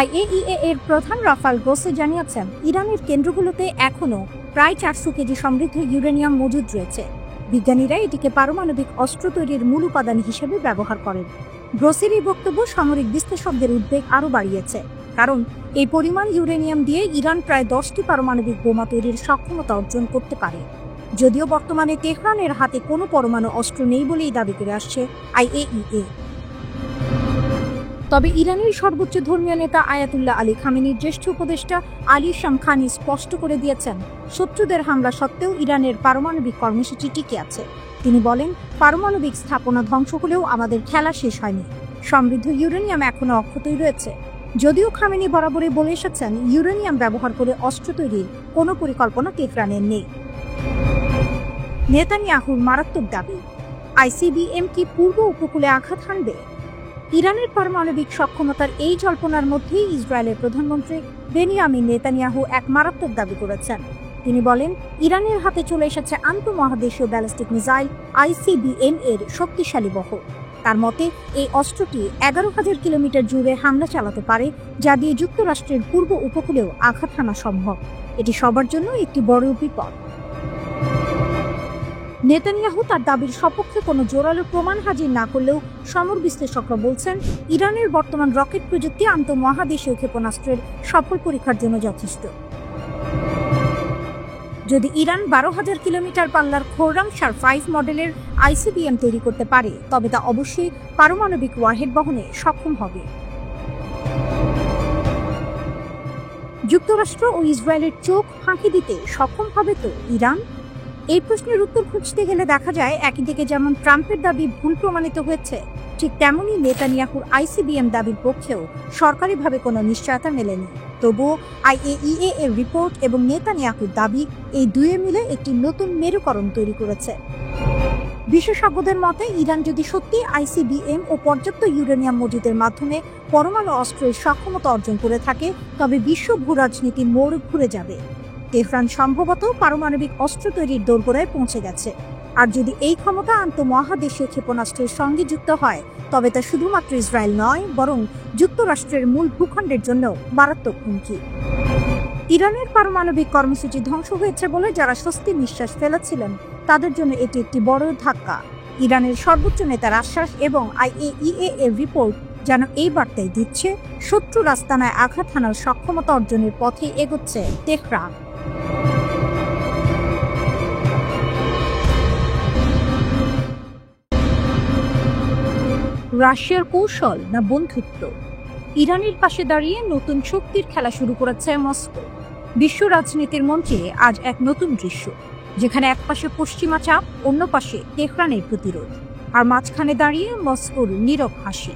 IAEA এর প্রধান রাফাল গ্রোসি জানিয়েছেন, ইরানের কেন্দ্রগুলোতে এখনও প্রায় 400 কেজি সমৃদ্ধ ইউরেনিয়াম মজুদ রয়েছে। বিজ্ঞানীরা এটিকে পারমাণবিক অস্ত্র তৈরির মূল উপাদান হিসেবে ব্যবহার করেন। গ্রোসির এই বক্তব্য সামরিক বিশ্লেষকদের উদ্বেগ আরও বাড়িয়েছে, কারণ এই পরিমাণ ইউরেনিয়াম দিয়ে ইরান প্রায় 10টি পারমাণবিক বোমা তৈরির সক্ষমতা অর্জন করতে পারে। যদিও বর্তমানে তেহরানের হাতে কোনো পরমাণু অস্ত্র নেই বলেই দাবি করে আসছে IAEA। তবে ইরানের সর্বোচ্চ ধর্মীয় নেতা আয়াতুল্লাহ আলী খামেনির জ্যেষ্ঠ উপদেষ্টা আলী শামখানি স্পষ্ট করে দিয়েছেন, শত্রুদের হামলা সত্ত্বেও ইরানের পারমাণবিক কর্মসূচি টিকে আছে। তিনি বলেন, পারমাণবিক স্থাপনা ধ্বংস হলেও আমাদের খেলা শেষ হয়নি। সমৃদ্ধ ইউরেনিয়াম এখনো অক্ষতই রয়েছে। যদিও খামেনি বরাবরই বলে এসেছেন, ইউরেনিয়াম ব্যবহার করে অস্ত্র তৈরির কোনো পরিকল্পনা তেহরানের নেই। নেতানিয়াহুর মারাত্মক দাবি, আইসিবিএম কি পূর্ব উপকূলে আঘাত হানবে? ইরানের পারমাণবিক সক্ষমতার এই জল্পনার মধ্যেই ইসরায়েলের প্রধানমন্ত্রী বেনিয়ামিন নেতানিয়াহু এক মারাত্মক দাবি করেছেন। তিনি বলেন, ইরানের হাতে চলে এসেছে আন্তঃমহাদেশীয় ব্যালিস্টিক মিসাইল আইসিবিএম এর শক্তিশালী বহর। তার মতে, এই অস্ত্রটি 11,000 কিলোমিটার জুড়ে হামলা চালাতে পারে, যা দিয়ে যুক্তরাষ্ট্রের পূর্ব উপকূলেও আঘাত হানা সম্ভব। এটি সবার জন্য একটি বড় বিপদ। নেতানিয়াহু তার দাবির সপক্ষে কোনো জোরালো প্রমাণ হাজির না করলেও সমর বিশ্লেষকরা বলছেন, ইরানের বর্তমান রকেট প্রযুক্তি আন্তঃমহাদেশীয় ক্ষেপণাস্ত্রের সফল পরীক্ষার জন্য যথেষ্ট। যদি ইরান 12,000 কিলোমিটার পাল্লার খোররামশার 5 মডেলের আইসিবিএম তৈরি করতে পারে, তবে তা অবশ্যই পারমাণবিক ওয়ারহেড বহনে সক্ষম হবে। যুক্তরাষ্ট্র ও ইসরায়েলের চোখ ফাঁকি দিতে সক্ষম হবে তো ইরান? এই প্রশ্নের উত্তর খুঁজতে গেলে দেখা যায়, একই দিকে যেমন ট্রাম্পের দাবি ভুল প্রমাণিত হয়েছে, ঠিক তেমনই নেতানিয়াহুর আইসিবিএম দাবির পক্ষেও সরকারিভাবে কোনো নিশ্চয়তা মেলেনি। তবুও আইএইএ এর রিপোর্ট এবং নেতানিয়াহুর দাবি, এই দুয়ে মিলে একটি নতুন মেরুকরণ তৈরি করেছে। বিশেষজ্ঞদের মতে, ইরান যদি সত্যি আইসিবিএম ও পর্যাপ্ত ইউরেনিয়াম মজুদের মাধ্যমে পরমাণু অস্ত্রের সক্ষমতা অর্জন করে থাকে, তবে বিশ্ব ভূরাজনীতির মোড় ঘুরে যাবে। তেহরান সম্ভবত পারমাণবিক অস্ত্র তৈরির দোরগোড়ায় পৌঁছে গেছে। আর যদি এই ক্ষমতা আন্তঃমহাদেশীয় ক্ষেপণাস্ত্রের সঙ্গে যুক্ত হয়, তবে তা শুধুমাত্র ইসরায়েল নয়, বরং যুক্তরাষ্ট্রের মূল ভূখণ্ডের জন্য মারাত্মক হুমকি। ইরানের পারমাণবিক কর্মসূচি ধ্বংস হয়েছে বলে যারা স্বস্তির নিঃশ্বাস ফেলেছিলেন, তাদের জন্য এটি একটি বড় ধাক্কা। ইরানের সর্বোচ্চ নেতার আশ্বাস এবং আইএইএ এর রিপোর্ট যেন এই বার্তাই দিচ্ছে, শত্রুর আস্তানায় আঘাত হানার সক্ষমতা অর্জনের পথে এগোচ্ছে তেহরান। রাশিয়ার কৌশল না বন্ধুত্ব? ইরানের পাশে দাঁড়িয়ে নতুন শক্তির খেলা শুরু করেছে মস্কো। বিশ্ব রাজনীতির মঞ্চে আজ এক নতুন দৃশ্য, যেখানে এক পাশে পশ্চিমা চাপ, অন্য পাশে তেহরানের প্রতিরোধ, আর মাঝখানে দাঁড়িয়ে মস্কোর নীরব হাসি।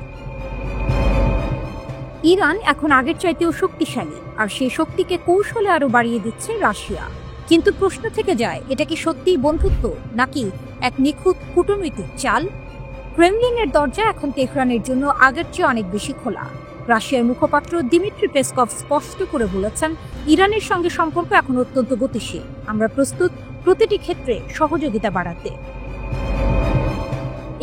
ইরান এখন আগের চাইতেও শক্তিশালী, আর সেই শক্তিকে কৌশলে আরো বাড়িয়ে দিচ্ছে রাশিয়া। কিন্তু প্রশ্ন থেকে যায়, এটা কি সত্যিই বন্ধুত্ব, নাকি এক নিখুঁত কূটনৈতিক চাল? ক্রেমলিনের দরজা এখন তেহরানের জন্য আগের চেয়ে অনেক বেশি খোলা। রাশিয়ার মুখপাত্র দিমিত্রি পেসকভ স্পষ্ট করে বলেছেন, ইরানের সঙ্গে সম্পর্ক এখন অত্যন্ত গতিশীল। আমরা প্রস্তুত প্রতিটি ক্ষেত্রে সহযোগিতা বাড়াতে।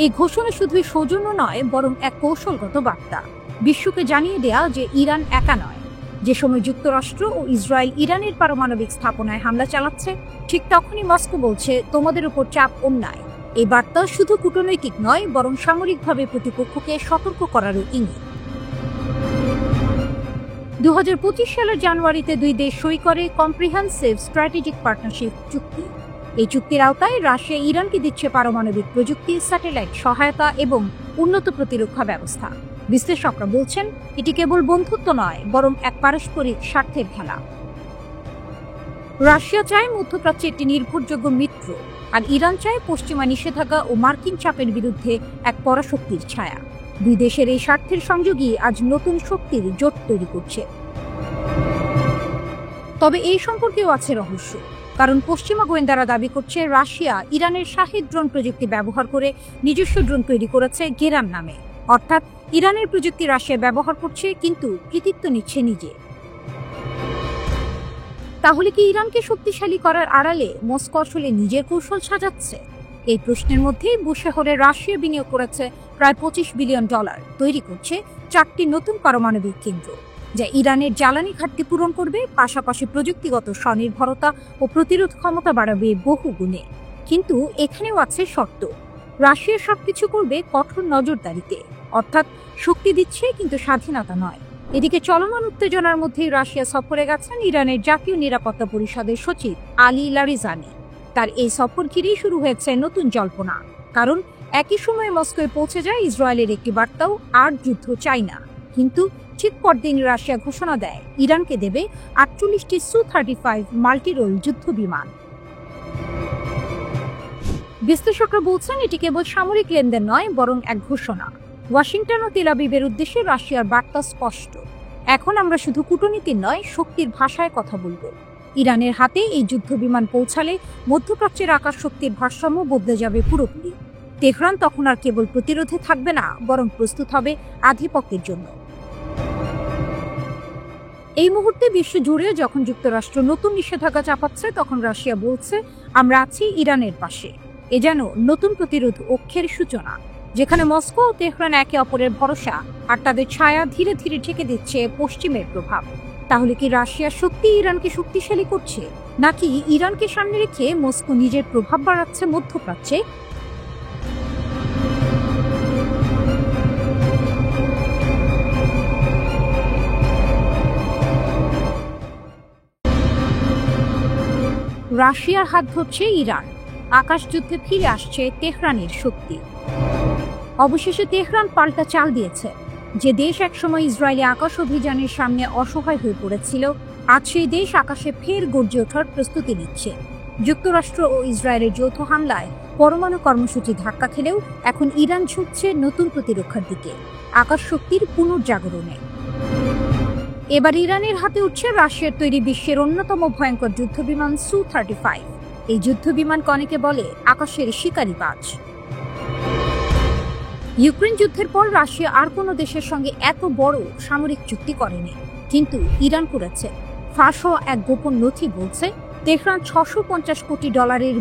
এই ঘোষণা শুধুই সৌজন্য নয়, বরং এক কৌশলগত বার্তা, বিশ্বকে জানিয়ে দেয়া যে ইরান একা নয়। যে সময় যুক্তরাষ্ট্র ও ইসরায়েল ইরানের পারমাণবিক স্থাপনায় হামলা চালাচ্ছে, ঠিক তখনই মস্কো বলছে, তোমাদের উপর চাপ অন্যায়। এই বার্তা শুধু কূটনৈতিক নয়, বরং সামরিকভাবে প্রতিপক্ষকে সতর্ক করারও ইঙ্গিত। 2025 সালের জানুয়ারিতে দুই দেশ সই করে কম্প্রিহেনসিভ স্ট্র্যাটেজিক পার্টনারশিপ চুক্তি। এই চুক্তির আওতায় রাশিয়া ইরানকে দিচ্ছে পারমাণবিক প্রযুক্তি, স্যাটেলাইট সহায়তা এবং উন্নত প্রতিরক্ষা ব্যবস্থা। বিশ্লেষকরা বলছেন, এটি কেবল বন্ধুত্ব নয়, বরং এক পারস্পরিক স্বার্থের খেলা। রাশিয়া চায় মধ্যপ্রাচ্যে একটি নির্ভরযোগ্য মিত্র, আর ইরান চায় পশ্চিমা নিষেধাজ্ঞা ও মার্কিন চাপের বিরুদ্ধে এক পরাশক্তির ছায়া। দুই দেশের এই স্বার্থের সংযোগই আজ নতুন শক্তির জোট তৈরি করছে। তবে এই সম্পর্কেও আছে রহস্য, কারণ পশ্চিমা গোয়েন্দারা দাবি করছে, রাশিয়া ইরানের শাহিদ ড্রোন প্রযুক্তি ব্যবহার করে নিজস্ব ড্রোন তৈরি করেছে গেরান নামে। অর্থাৎ ইরানের প্রযুক্তি রাশিয়া ব্যবহার করছে, কিন্তু কৃতিত্ব নিচ্ছে নিজে। তাহলে কি ইরানকে শক্তিশালী করার আড়ালে মস্কো আসলে নিজের কৌশল সাজাচ্ছে? এই প্রশ্নের মধ্যেই বুশেহরে রাশিয়া বিনিয়োগ করেছে প্রায় $25 বিলিয়ন, তৈরি করছে 4টি নতুন পারমাণবিক কেন্দ্র, যা ইরানের জ্বালানি ঘাটতি পূরণ করবে, পাশাপাশি প্রযুক্তিগত স্বনির্ভরতা ও প্রতিরোধ ক্ষমতা বাড়াবে বহু গুণে। কিন্তু এখানেও আছে শর্ত। রাশিয়া সবকিছু করবে কঠোর নজরদারিতে, অর্থাৎ শক্তি দিচ্ছে কিন্তু স্বাধীনতা নয়। এদিকে চলমান উত্তেজনার মধ্যেই রাশিয়া সফরে গেছেন ইরানের জাতীয় নিরাপত্তা পরিষদের সচিব আলী লারিজানি। তার এই সফর ঘিরেই শুরু হয়েছে নতুন জল্পনা, কারণ একই সময়ে মস্কোয় পৌঁছে যায় ইসরায়েলের একটি বার্তাও, আর যুদ্ধ চাই না। কিন্তু ঠিক পরদিন রাশিয়া ঘোষণা দেয়, ইরানকে দেবে 48টি Su-35 মাল্টিরোল যুদ্ধ বিমান। বিশ্লেষকরা বলছেন, এটি কেবল সামরিক লেনদেন নয়, বরং এক ঘোষণা। ওয়াশিংটন ও তেল আবিবের উদ্দেশ্যে রাশিয়ার বার্তা স্পষ্ট, এখন আমরা শুধু কূটনীতির নয়, শক্তির ভাষায় কথা বলবো। ইরানের হাতে এই যুদ্ধ বিমান পৌঁছালে মধ্যপ্রাচ্যের আকাশ শক্তির ভারসাম্য বদলে যাবে পুরোপুরি। তেহরান তখন আর কেবল প্রতিরোধে থাকবে না, বরং প্রস্তুত হবে আধিপত্যের জন্য। এই মুহূর্তে বিশ্ব জুড়ে যখন যুক্তরাষ্ট্র নতুন নিষেধাজ্ঞা চাপাচ্ছে, তখন রাশিয়া বলছে আমরা আছি ইরানের পাশে। এ যেন নতুন প্রতিরোধ অক্ষের সূচনা, যেখানে মস্কো ও তেহরান একে অপরের ভরসা আর তাদের ছায়া ধীরে ধীরে ঢেকে দিচ্ছে পশ্চিমের প্রভাব। তাহলে কি রাশিয়া সত্যি ইরানকে শক্তিশালী করছে, নাকি ইরানকে সামনে রেখে মস্কো নিজের প্রভাব বাড়াচ্ছে মধ্যপ্রাচ্যে? রাশিয়ার হাত ধরছে ইরান, আকাশযুদ্ধে ফিরে আসছে তেহরানের শক্তি। অবশেষে তেহরান পাল্টা চাল দিয়েছে। যে দেশ একসময় ইসরায়েলি আকাশ অভিযানের সামনে অসহায় হয়ে পড়েছিল, আজ সেই দেশ আকাশে ফের গর্জে ওঠার প্রস্তুতি নিচ্ছে। যুক্তরাষ্ট্র ও ইসরায়েলের যৌথ হামলায় পরমাণু কর্মসূচি ধাক্কা খেলেও এখন ইরান ঝুঁকছে নতুন প্রতিরক্ষার দিকে, আকাশ শক্তির পুনর্জাগরণে। এবার ইরানের হাতে উঠছে রাশিয়ার তৈরি বিশ্বের অন্যতম ভয়ঙ্কর যুদ্ধবিমান সু-35। এই যুদ্ধবিমান অনেকে বলে আকাশের শিকারিবাজ। ইউক্রেন যুদ্ধের পর রাশিয়া আর কোনো দেশের সঙ্গে এত বড় সামরিক চুক্তি করেনি, কিন্তু ইরান করেছে। ফাঁস হওয়া এক গোপন নথি বলছে তেহরান $650 কোটি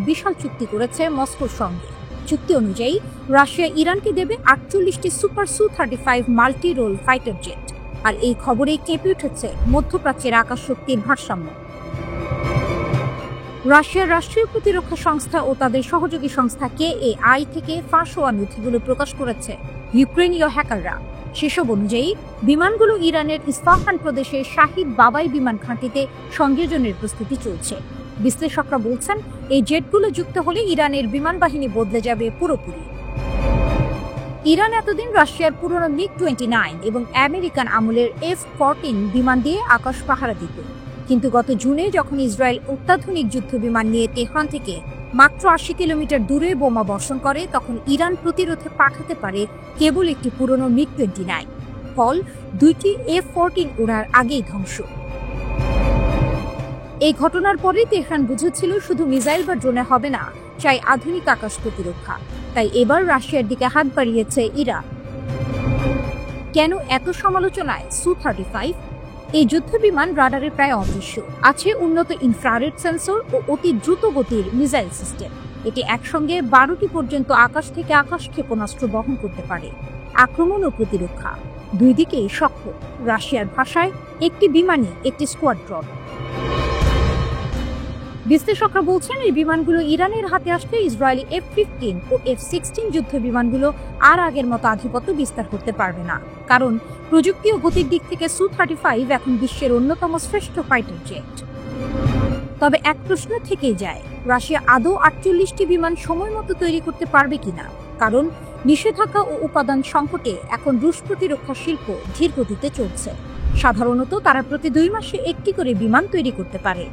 বিশাল চুক্তি করেছে মস্কোর সঙ্গে। চুক্তি অনুযায়ী রাশিয়া ইরানকে দেবে 48টি সুপার সু-35 মাল্টি রোল ফাইটার জেট। আর এই খবরেই কেঁপে উঠেছে মধ্যপ্রাচ্যের আকাশ শক্তির ভারসাম্য। রাশিয়ার রাষ্ট্রীয় প্রতিরক্ষা সংস্থা ও তাদের সহযোগী সংস্থা KAI থেকে ফাঁস হওয়া নথিগুলো প্রকাশ করেছে ইউক্রেনীয় হ্যাকাররা। সেসব অনুযায়ী বিমানগুলো ইরানের ইস্পাহান প্রদেশের শাহিদ বাবাই বিমান ঘাঁটিতে সংযোজনের প্রস্তুতি চলছে। বিশ্লেষকরা বলছেন এই জেটগুলো যুক্ত হলে ইরানের বিমান বাহিনী বদলে যাবে পুরোপুরি। ইরান এতদিন রাশিয়ার পুরনো MiG-29 এবং আমেরিকান আমলের F-14 বিমান দিয়ে আকাশ পাহারা দিত, কিন্তু গত জুনে যখন ইসরায়েল অত্যাধুনিক যুদ্ধবিমান নিয়ে তেহরান থেকে মাত্র 80 কিলোমিটার দূরে বোমা বর্ষণ করে, তখন ইরান প্রতিরোধে পাঠাতে পারে কেবল একটি পুরনো MiG-29। ফল, দুইটি F-14 ওড়ার আগেই ধ্বংস। এই ঘটনার পরে তেহরান বুঝেছিল শুধু মিসাইল বা ড্রোনে হবে না, চাই আধুনিক আকাশ প্রতিরক্ষা। তাই এবার রাশিয়ার দিকে হাত বাড়িয়েছে ইরান। কেন এত সমালোচনায় সু-35? এই যুদ্ধবিমান রাডারে প্রায় অদৃশ্য, আছে উন্নত ইনফ্রারেড সেন্সর ও অতি দ্রুত গতির মিসাইল সিস্টেম। এটি একসঙ্গে 12টি পর্যন্ত আকাশ থেকে আকাশ ক্ষেপণাস্ত্র বহন করতে পারে। আক্রমণ ও প্রতিরক্ষা দুই দিকেই সক্ষম। রাশিয়ার ভাষায় একটি বিমানই একটি স্কোয়াড্রন। বিশ্লেষকরা বলছেন এই বিমানগুলো ইরানের হাতে আসলে ইসরায়েলি F-15 ও F-16 যুদ্ধ বিমানগুলো আর আগের মতো আধিপত্য বিস্তার করতে পারবে না, কারণ প্রযুক্তি ও গতির দিক থেকে সু-35 এখন বিশ্বের অন্যতম শ্রেষ্ঠ ফাইটার জেট। তবে এক প্রশ্ন থেকেই যায়, রাশিয়া আদৌ 48টি বিমান সময় মতো তৈরি করতে পারবে কিনা? কারণ নিষেধাজ্ঞা ও উপাদান সংকটে এখন রুশ প্রতিরক্ষা শিল্প ধীর গতিতে চলছে। সাধারণত তারা প্রতি 2 মাসে একটি করে বিমান তৈরি করতে পারে।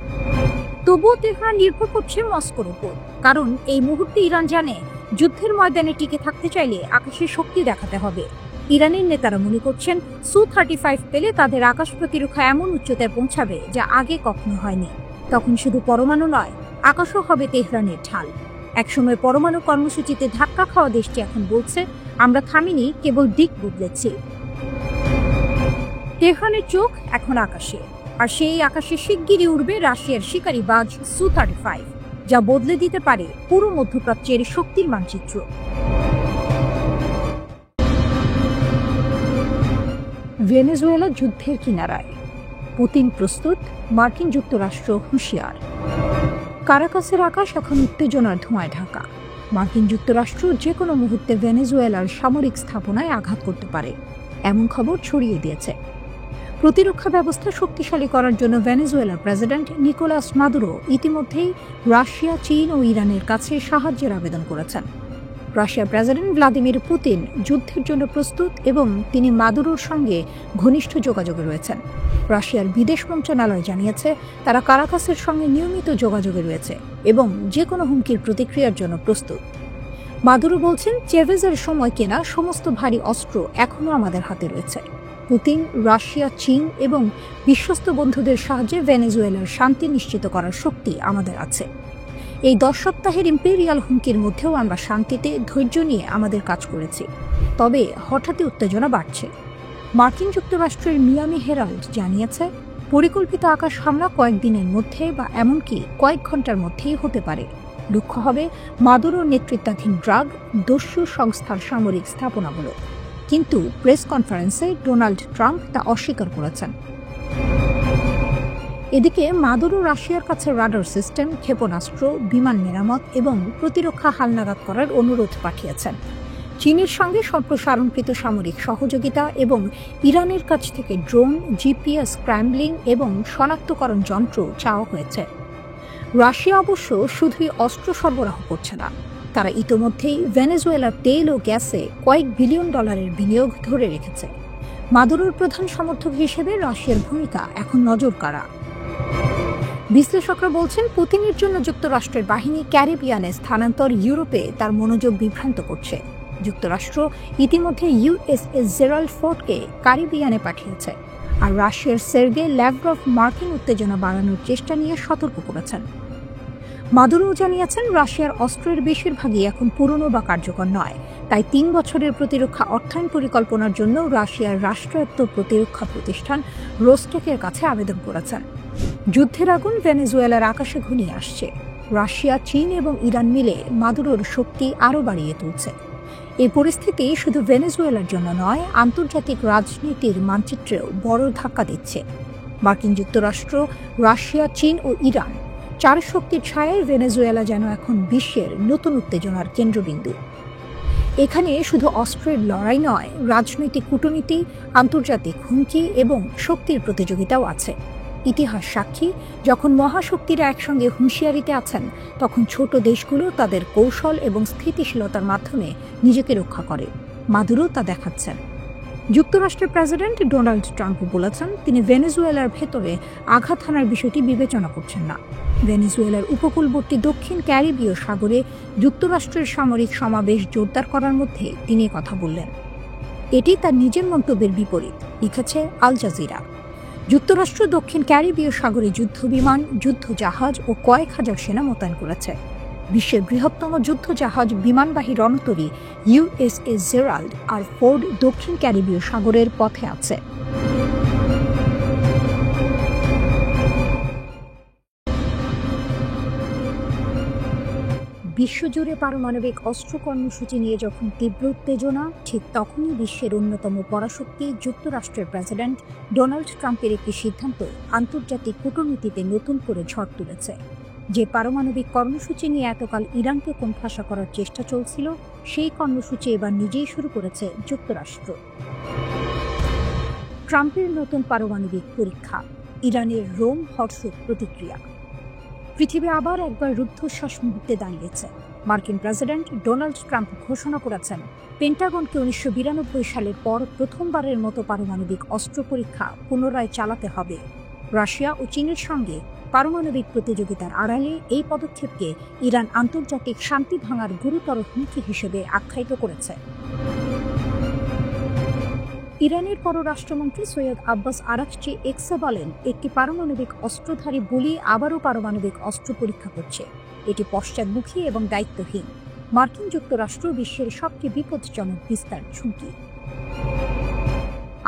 তবুও তেহরান নির্ভর করছে মস্কোর উপর, কারণ এই মুহূর্তে ইরান জানে যুদ্ধের ময়দানে টিকে থাকতে চাইলে আকাশের শক্তি দেখাতে হবে। ইরানের নেতারা মনে করছেন সু-35 পেলে তাদের আকাশ প্রতিরক্ষা এমন উচ্চতায় পৌঁছাবে যা আগে কখনো হয়নি। তখন শুধু পরমাণু নয়, আকাশও হবে তেহরানের ঢাল। একসময় পরমাণু কর্মসূচিতে ধাক্কা খাওয়া দেশটি এখন বলছে আমরা থামিনি, কেবল দিক বদলেছি। তেহরানের চোখ এখন আকাশে, আর সেই আকাশে শিগগিরই উড়বে রাশিয়ার শিকারিবাজ সু-35, যা বদলে দিতে পারে পুরো মধ্যপ্রাচ্যের শক্তির মানচিত্র। ভেনেজুয়েলা যুদ্ধের কিনারায়, পুতিন প্রস্তুত, মার্কিন যুক্তরাষ্ট্র হুঁশিয়ার। কারাকাসের আকাশ এখন উত্তেজনার ধোঁয়ায় ঢাকা। মার্কিন যুক্তরাষ্ট্র যে কোনো মুহূর্তে ভেনেজুয়েলার সামরিক স্থাপনায় আঘাত করতে পারে, এমন খবর ছড়িয়ে দিয়েছে। প্রতিরক্ষা ব্যবস্থা শক্তিশালী করার জন্য ভেনেজুয়েলার প্রেসিডেন্ট নিকোলাস মাদুরো ইতিমধ্যেই রাশিয়া, চীন ও ইরানের কাছে সাহায্যের আবেদন করেছেন। রাশিয়ার প্রেসিডেন্ট ভ্লাদিমির পুতিন যুদ্ধের জন্য প্রস্তুত এবং তিনি মাদুরোর সঙ্গে ঘনিষ্ঠ যোগাযোগে রয়েছেন। রাশিয়ার বিদেশ মন্ত্রণালয় জানিয়েছে তারা কারাকাসের সঙ্গে নিয়মিত যোগাযোগে রয়েছে এবং যে কোনো হুমকির প্রতিক্রিয়ার জন্য প্রস্তুত। মাদুরো বলছেন চেভেজের সময় কেনা সমস্ত ভারী অস্ত্র এখনও আমাদের হাতে রয়েছে। পুতিন, রাশিয়া, চীন এবং বিশ্বস্ত বন্ধুদের সাহায্যে ভেনেজুয়েলার শান্তি নিশ্চিত করার শক্তি আমাদের আছে। এই 10 সপ্তাহের ইম্পেরিয়াল হুমকির মধ্যেও আমরা শান্তিতে ধৈর্য নিয়ে আমাদের কাজ করেছি। তবে হঠাৎই উত্তেজনা বাড়ছে। মার্কিন যুক্তরাষ্ট্রের মিয়ামি হেরাল্ড জানিয়েছে, পরিকল্পিত আকাশ হামলা কয়েকদিনের মধ্যে বা এমনকি কয়েক ঘন্টার মধ্যেই হতে পারে। লক্ষ্য হবে মাদুরোর নেতৃত্বাধীন ড্রাগ দস্যু সংস্থার সামরিক স্থাপনাগুলো। কিন্তু প্রেস কনফারেন্সে ডোনাল্ড ট্রাম্প তা অস্বীকার করেছেন। এদিকে মাদুরো রাশিয়ার কাছে রাডার সিস্টেম, ক্ষেপণাস্ত্র, বিমান মেরামত এবং প্রতিরক্ষা হালনাগাদ করার অনুরোধ পাঠিয়েছেন। চীনের সঙ্গে সম্প্রসারণকৃত সামরিক সহযোগিতা এবং ইরানের কাছ থেকে ড্রোন, জিপিএস স্ক্র্যাম্বলিং এবং শনাক্তকরণ যন্ত্র চাওয়া হয়েছে। রাশিয়া অবশ্য শুধুই অস্ত্র সরবরাহ করছে না, তারা ইতোমধ্যেই ভেনেজুয়েলার তেল ও গ্যাসে কয়েক বিলিয়ন ডলারের বিনিয়োগ ধরে রেখেছে। মাদুরোর প্রধান সমর্থক হিসেবে রাশিয়ার ভূমিকা এখন নজরকাড়া। বিশ্লেষকরা বলছেন, পুতিনের জন্য যুক্তরাষ্ট্রের বাহিনী ক্যারিবিয়ানে স্থানান্তর ইউরোপে তার মনোযোগ বিভ্রান্ত করছে। যুক্তরাষ্ট্র ইতিমধ্যে ইউএসএস জেরাল্ড ফোর্ডকে ক্যারিবিয়ানে পাঠিয়েছে, আর রাশিয়ার সের্গে ল্যাভরভ মার্কিন উত্তেজনা বাড়ানোর চেষ্টা নিয়ে সতর্ক করেছেন। মাদুরো জানিয়েছেন, রাশিয়ার অস্ত্রের বেশিরভাগই এখন পুরনো বা কার্যকর নয়, তাই 3 বছরের প্রতিরক্ষা অর্থায়ন পরিকল্পনার জন্য রাশিয়ার রাষ্ট্রায়ত্ত প্রতিরক্ষা প্রতিষ্ঠান রোস্টেকের কাছে আবেদন করেছেন। যুদ্ধের আগুন ভেনেজুয়েলার আকাশে ঘনিয়ে আসছে। রাশিয়া, চীন এবং ইরান মিলে মাদুরোর শক্তি আরও বাড়িয়ে তুলছে। এই পরিস্থিতি শুধু ভেনেজুয়েলার জন্য নয়, আন্তর্জাতিক রাজনীতির মানচিত্রেও বড় ধাক্কা দিচ্ছে। মার্কিন যুক্তরাষ্ট্র, রাশিয়া, চীন ও ইরান 4 শক্তির ছায়ায় ভেনেজুয়েলা যেন এখন বিশ্বের নতুন উত্তেজনার কেন্দ্রবিন্দু। এখানে শুধু অস্ত্রের লড়াই নয়, রাজনৈতিক কূটনীতি, আন্তর্জাতিক হুমকি এবং শক্তির প্রতিযোগিতাও আছে। ইতিহাস সাক্ষী, যখন মহাশক্তিরা একসঙ্গে হুঁশিয়ারিতে আছেন, তখন ছোট দেশগুলো তাদের কৌশল এবং স্থিতিশীলতার মাধ্যমে নিজেকে রক্ষা করে। মাদুরো তা দেখাচ্ছেন। যুক্তরাষ্ট্রের প্রেসিডেন্ট ডোনাল্ড ট্রাম্প বলেছেন, তিনি ভেনেজুয়েলার ভেতরে আঘাত হানার বিষয়টি বিবেচনা করছেন না। ভেনেজুয়েলার উপকূলবর্তী দক্ষিণ ক্যারিবীয় সাগরে যুক্তরাষ্ট্রের সামরিক সমাবেশ জোরদার করার মধ্যে তিনি কথা বললেন। এটি তার নিজের মন্তব্যের বিপরীত, লিখেছে আল জাজিরা। যুক্তরাষ্ট্র দক্ষিণ ক্যারিবীয় সাগরে যুদ্ধবিমান, যুদ্ধজাহাজ ও কয়েক হাজার সেনা মোতায়েন করেছে। বিশ্বের বৃহত্তম যুদ্ধজাহাজ বিমানবাহী রণতরী ইউএসএস জেরাল্ড আর ফোর্ড দক্ষিণ ক্যারিবীয় সাগরের পথে আছে। বিশ্বজুড়ে পারমাণবিক অস্ত্র কর্মসূচি নিয়ে যখন তীব্র উত্তেজনা, ঠিক তখনই বিশ্বের অন্যতম পরাশক্তি যুক্তরাষ্ট্রের প্রেসিডেন্ট ডোনাল্ড ট্রাম্পের একটি সিদ্ধান্ত আন্তর্জাতিক কূটনীতিতে নতুন করে ঝড় তুলেছে। যে পারমাণবিক কর্মসূচি নিয়ে এতকাল ইরানকে কোণঠাসা করার চেষ্টা চলছিল, সেই কর্মসূচি এবার নিজেই শুরু করেছে যুক্তরাষ্ট্র। ট্রাম্পের নতুন পারমাণবিক পরীক্ষা, ইরানের রোম হর্ষক প্রতিক্রিয়া। পৃথিবী আবার একবার রুদ্ধশ্বাস মুহূর্তে দাঁড়িয়েছে। মার্কিন প্রেসিডেন্ট ডোনাল্ড ট্রাম্প ঘোষণা করেছেন, পেন্টাগনকে 1992 সালের পর প্রথমবারের মতো পারমাণবিক অস্ত্র পরীক্ষা পুনরায় চালাতে হবে। রাশিয়া ও চীনের সঙ্গে পারমাণবিক প্রতিযোগিতার আড়ালে এই পদক্ষেপকে ইরান আন্তর্জাতিক শান্তি ভাঙার গুরুতর হুমকি হিসেবে আখ্যায়িত করেছে। ইরানের পররাষ্ট্রমন্ত্রী সৈয়দ আব্বাস আরাকচি এক্সে বলেন, একটি পারমাণবিক অস্ত্রধারী বুলি আবারও পারমাণবিক অস্ত্র পরীক্ষা করছে। এটি পশ্চাদমুখী এবং দায়িত্বহীন। মার্কিন যুক্তরাষ্ট্র বিশ্বের সবচেয়ে বিপজ্জনক বিস্তার ঝুঁকি।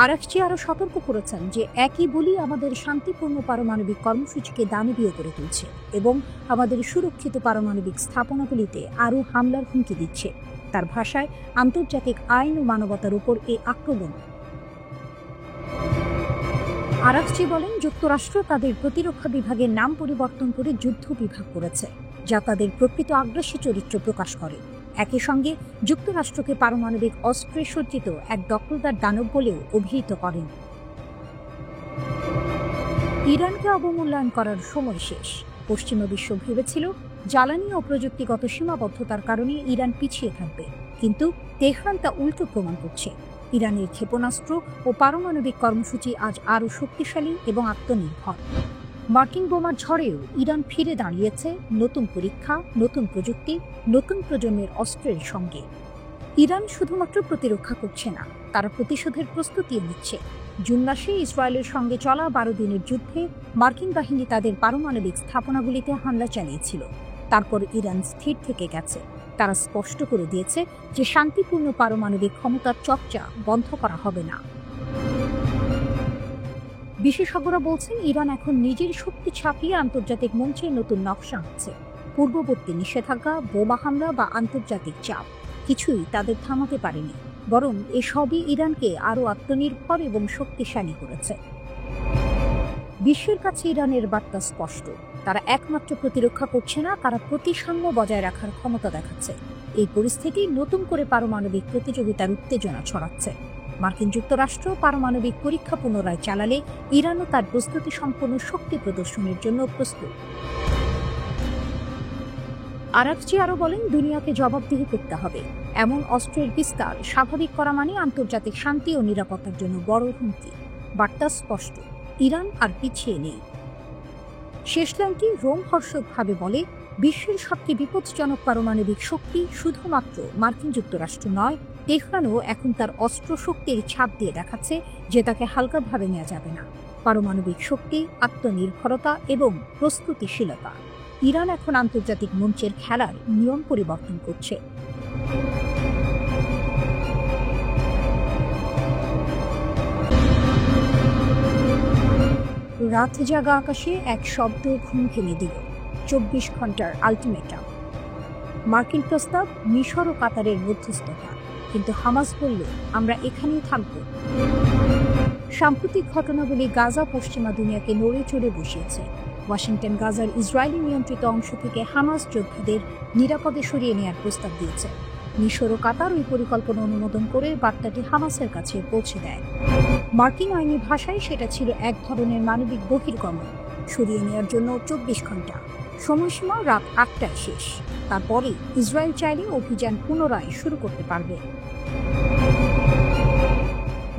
আরাকচি আরও সতর্ক করেছেন যে একই বুলি আমাদের শান্তিপূর্ণ পারমাণবিক কর্মসূচিকে দানবীয় করে তুলছে এবং আমাদের সুরক্ষিত পারমাণবিক স্থাপনাগুলিতে আরও হামলার হুমকি দিচ্ছে। তার ভাষায়, আন্তর্জাতিক আইন ও মানবতার উপর এই আক্রমণ। আরাকচি বলেন, যুক্তরাষ্ট্র তাদের প্রতিরক্ষা বিভাগের নাম পরিবর্তন করে যুদ্ধ বিভাগ করেছে, যা তাদের প্রকৃত আগ্রাসী চরিত্র প্রকাশ করে। একই সঙ্গে যুক্তরাষ্ট্রকে পারমাণবিক অস্ত্রে সজ্জিত এক দখলদার দানব বলেও অভিহিত করেন। ইরানকে অবমূল্যায়ন করার সময় শেষ। পশ্চিমা বিশ্ব ভেবেছিল জ্বালানি ও প্রযুক্তিগত সীমাবদ্ধতার কারণে ইরান পিছিয়ে থাকবে, কিন্তু তেহরান তা উল্টো প্রমাণ করছে। ইরানের ক্ষেপণাস্ত্র ও পারমাণবিক কর্মসূচি আজ আরও শক্তিশালী এবং আত্মনির্ভর। মার্কিন বোমার ঝড়েও ইরান ফিরে দাঁড়িয়েছে নতুন পরীক্ষা, নতুন প্রযুক্তি, নতুন প্রজন্মের অস্ত্রের সঙ্গে। ইরান শুধুমাত্র প্রতিরক্ষা করছে না, তারা প্রতিশোধের প্রস্তুতিও নিচ্ছে। জুন মাসে ইসরায়েলের সঙ্গে চলা 12 দিনের যুদ্ধে মার্কিন বাহিনী তাদের পারমাণবিক স্থাপনাগুলিতে হামলা চালিয়েছিল। তারপর ইরান স্থির থেকে গেছে। তারা স্পষ্ট করে দিয়েছে যে শান্তিপূর্ণ পারমাণবিক ক্ষমতার চর্চা বন্ধ করা হবে না। বিশেষজ্ঞরা বলছেন ইরান এখন নিজের শক্তি ছাপিয়ে আন্তর্জাতিক মঞ্চে নতুন নকশা আনছে। পূর্ববর্তী নিষেধাজ্ঞা, বোমা হামলা বা আন্তর্জাতিক চাপ কিছুই তাদের থামাতে পারেনি, বরং এসবই ইরানকে আরও আত্মনির্ভর এবং শক্তিশালী করেছে। বিশ্বের কাছে ইরানের বার্তা স্পষ্ট, তারা একমাত্র প্রতিরক্ষা করছে না, তারা প্রতিসাম্য বজায় রাখার ক্ষমতা দেখাচ্ছে। এই পরিস্থিতি নতুন করে পারমাণবিক প্রতিযোগিতার উত্তেজনা ছড়াচ্ছে। মার্কিন যুক্তরাষ্ট্র পারমাণবিক পরীক্ষা পুনরায় চালালে ইরানও তার প্রস্তুতি সম্পন্ন শক্তি প্রদর্শনের জন্য প্রস্তুত। আরাকচি আরও বলেন, দুনিয়াকে জবাবদিহি করতে হবে। এমন অস্ত্রের বিস্তার স্বাভাবিক করা মানে আন্তর্জাতিক শান্তি ও নিরাপত্তার জন্য বড় হুমকি। বার্তা স্পষ্ট, ইরান আর পিছিয়ে নেই। শেষ লাইনটি রোমহর্ষকভাবে বলে, বিশ্বের সবচেয়ে বিপজ্জনক পারমাণবিক শক্তি শুধুমাত্র মার্কিন যুক্তরাষ্ট্র নয়, তেহরানও এখন তার অস্ত্র শক্তির ছাপ দিয়ে দেখাচ্ছে যে তাকে হালকাভাবে নেওয়া যাবে না। পারমাণবিক শক্তি, আত্মনির্ভরতা এবং প্রস্তুতিশীলতা, ইরান এখন আন্তর্জাতিক মঞ্চের খেলার নিয়ম পরিবর্তন করছে। রাত জাগা আকাশে এক শব্দ ঘুম ভেঙে দিল, 24 ঘন্টার আলটিমেটাম। মার্কিন প্রস্তাব, মিশর ও কাতারের মধ্যস্থতা, কিন্তু হামাস বলল আমরা এখানেই থাকব। সাম্প্রতিক ঘটনাগুলি গাজা পশ্চিমা দুনিয়াকে নড়ে চড়ে বসিয়েছে। ওয়াশিংটন গাজার ইসরায়েলি নিয়ন্ত্রিত অংশ থেকে হামাস যোদ্ধাদের নিরাপদে সরিয়ে নেওয়ার প্রস্তাব দিয়েছে। মিশর ও কাতার ওই পরিকল্পনা অনুমোদন করে বার্তাটি হামাসের কাছে পৌঁছে দেয়। মার্কিন আইনি ভাষায় সেটা ছিল এক ধরনের মানবিক বহির্গমন। সরিয়ে নেওয়ার জন্য 24 ঘন্টা, সময়সীমা রাত 8টায় শেষ। তারপরে ইসরায়েল চাইলে অভিযান পুনরায় শুরু করতে পারবে।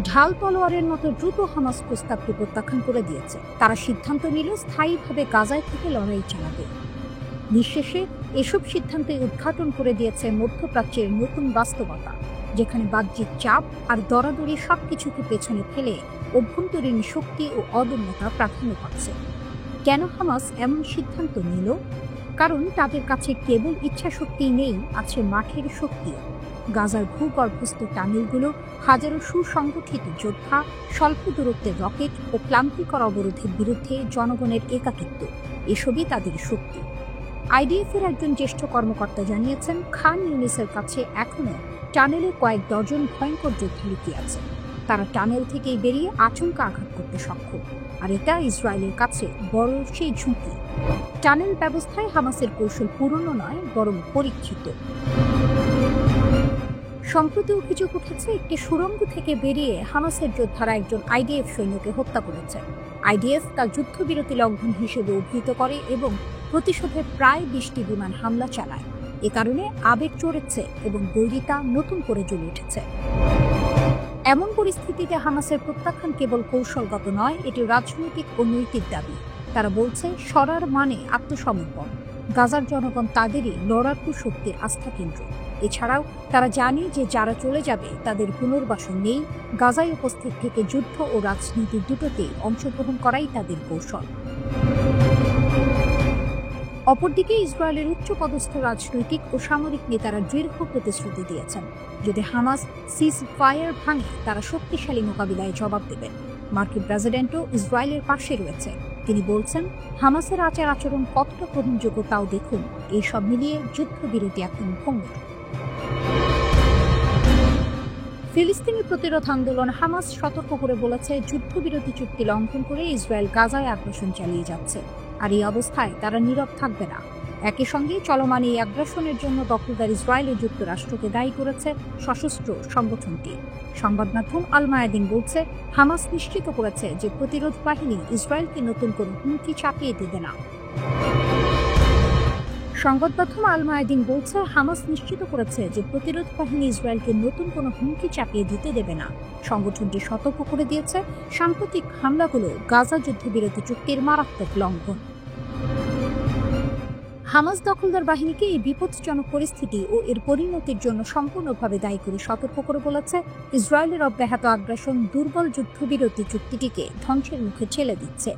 ঢাল তলোয়ারের মতো দ্রুত হামাস প্রস্তাবটি প্রত্যাখ্যান করে দিয়েছে। তারা সিদ্ধান্ত নিল স্থায়ীভাবে গাজায় থেকে লড়াই চালাবে। নিঃশেষে এসব সিদ্ধান্তে উদ্ঘাটন করে দিয়েছে মধ্যপ্রাচ্যের নতুন বাস্তবতা, যেখানে বাহ্যিক চাপ আর দরাদরি সবকিছুকে পেছনে ফেলে অভ্যন্তরীণ শক্তি ও অদম্যতা প্রাধান্য পাচ্ছে। কেন হামাস এমন সিদ্ধান্ত নিল? কারণ তাদের কাছে কেবল ইচ্ছা শক্তি নেই, আছে মাঠের শক্তি। গাজার ভূগর্ভস্থ টানেলগুলো, হাজারো সুসংগঠিত যোদ্ধা, স্বল্প দূরত্বের রকেট ও ক্লান্তিকর অবরোধের বিরুদ্ধে জনগণের একাকিত্ব, এসবই তাদের শক্তি। আইডিএফের একজন জ্যেষ্ঠ কর্মকর্তা জানিয়েছেন, খান ইউনিসের কাছে এখনও টানেলে কয়েক ডজন ভয়ঙ্কর যোদ্ধা লুকিয়ে আছে। তারা টানেল থেকেই বেরিয়ে আচমকা আঘাত করতে সক্ষম, আর এটা ইসরায়েলের কাছে বড় সেই ঝুঁকি। টানেল ব্যবস্থায় হামাসের কৌশল পুরনো নয়, বরং পরীক্ষিত। সম্প্রতি অভিযোগ উঠেছে, একটি সুড়ঙ্গ থেকে বেরিয়ে হামাসের যোদ্ধারা একজন আইডিএফ সৈন্যকে হত্যা করেছে। আইডিএফ তার যুদ্ধবিরতি লঙ্ঘন হিসেবে অভিহিত করে এবং প্রতিশোধে প্রায় 20টি বিমান হামলা চালায়। এ কারণে আবেগ চড়েছে এবং বৈরিতা নতুন করে জ্বলে উঠেছে। এমন পরিস্থিতিতে হামাসের প্রত্যাখ্যান কেবল কৌশলগত নয়, এটি রাজনৈতিক ও নৈতিক দাবি। তারা বলছে, সরার মানে আত্মসমর্পণ। গাজার জনগণ তাদেরই লড়াকু শক্তির আস্থা কেন্দ্র। এছাড়াও তারা জানে যে যারা চলে যাবে তাদের পুনর্বাসন নেই। গাজায় উপস্থিত থেকে যুদ্ধ ও রাজনীতি দুটোতেই অংশগ্রহণ করাই তাদের কৌশল। অপরদিকে ইসরায়েলের উচ্চপদস্থ রাজনৈতিক ও সামরিক নেতারা দৃঢ় প্রতিশ্রুতি দিয়েছেন, যদি হামাস সিজ ফায়ার ভাঙে তারা শক্তিশালী মোকাবিলায় জবাব দেবেন। মার্কিন প্রেসিডেন্টও ইসরায়েলের পাশে রয়েছে। তিনি বলছেন, হামাসের আচার আচরণ কতটা গ্রহণযোগ্য তাও দেখুন। এই সব মিলিয়ে যুদ্ধবিরতি এখন ভঙ্গুর। ফিলিস্তিনি প্রতিরোধ আন্দোলন হামাস সতর্ক করে বলেছে, যুদ্ধবিরতি চুক্তি লঙ্ঘন করে ইসরায়েল গাজায় আগ্রাসন চালিয়ে যাচ্ছে, আর এই অবস্থায় তারা নীরব থাকবে না। একই সঙ্গে চলমান এই আগ্রাসনের জন্য দখলদার ইসরায়েলের যুক্তরাষ্ট্রকে দায়ী করেছে সশস্ত্র সংগঠনটি। সংবাদ মাধ্যম আল মায়াদিন বলছে, হামাস নিশ্চিত করেছে যে প্রতিরোধ বাহিনী ইসরায়েলকে নতুন কোনো হুমকি চাপিয়ে দেবে না। সংবাদ মাধ্যম আল মায়াদিন বলছে, হামাস নিশ্চিত করেছে যে প্রতিরোধ বাহিনী ইসরায়েলকে নতুন কোনো হুমকি চাপিয়ে দিতে দেবে না। সংগঠনটি সতর্ক করে দিয়েছে, সাম্প্রতিক হামলাগুলো গাজা যুদ্ধবিরতি চুক্তির মারাত্মক লঙ্ঘন। হামাস দখলদার বাহিনীকে এই বিপজ্জনক পরিস্থিতি ও এর পরিণতির জন্য সম্পূর্ণভাবে দায়ী করে সতর্ক করে বলেছে, ইসরায়েলের অব্যাহত আগ্রাসন দুর্বল যুদ্ধবিরতি চুক্তিটিকে ধ্বংসের মুখে ঠেলে দিচ্ছে।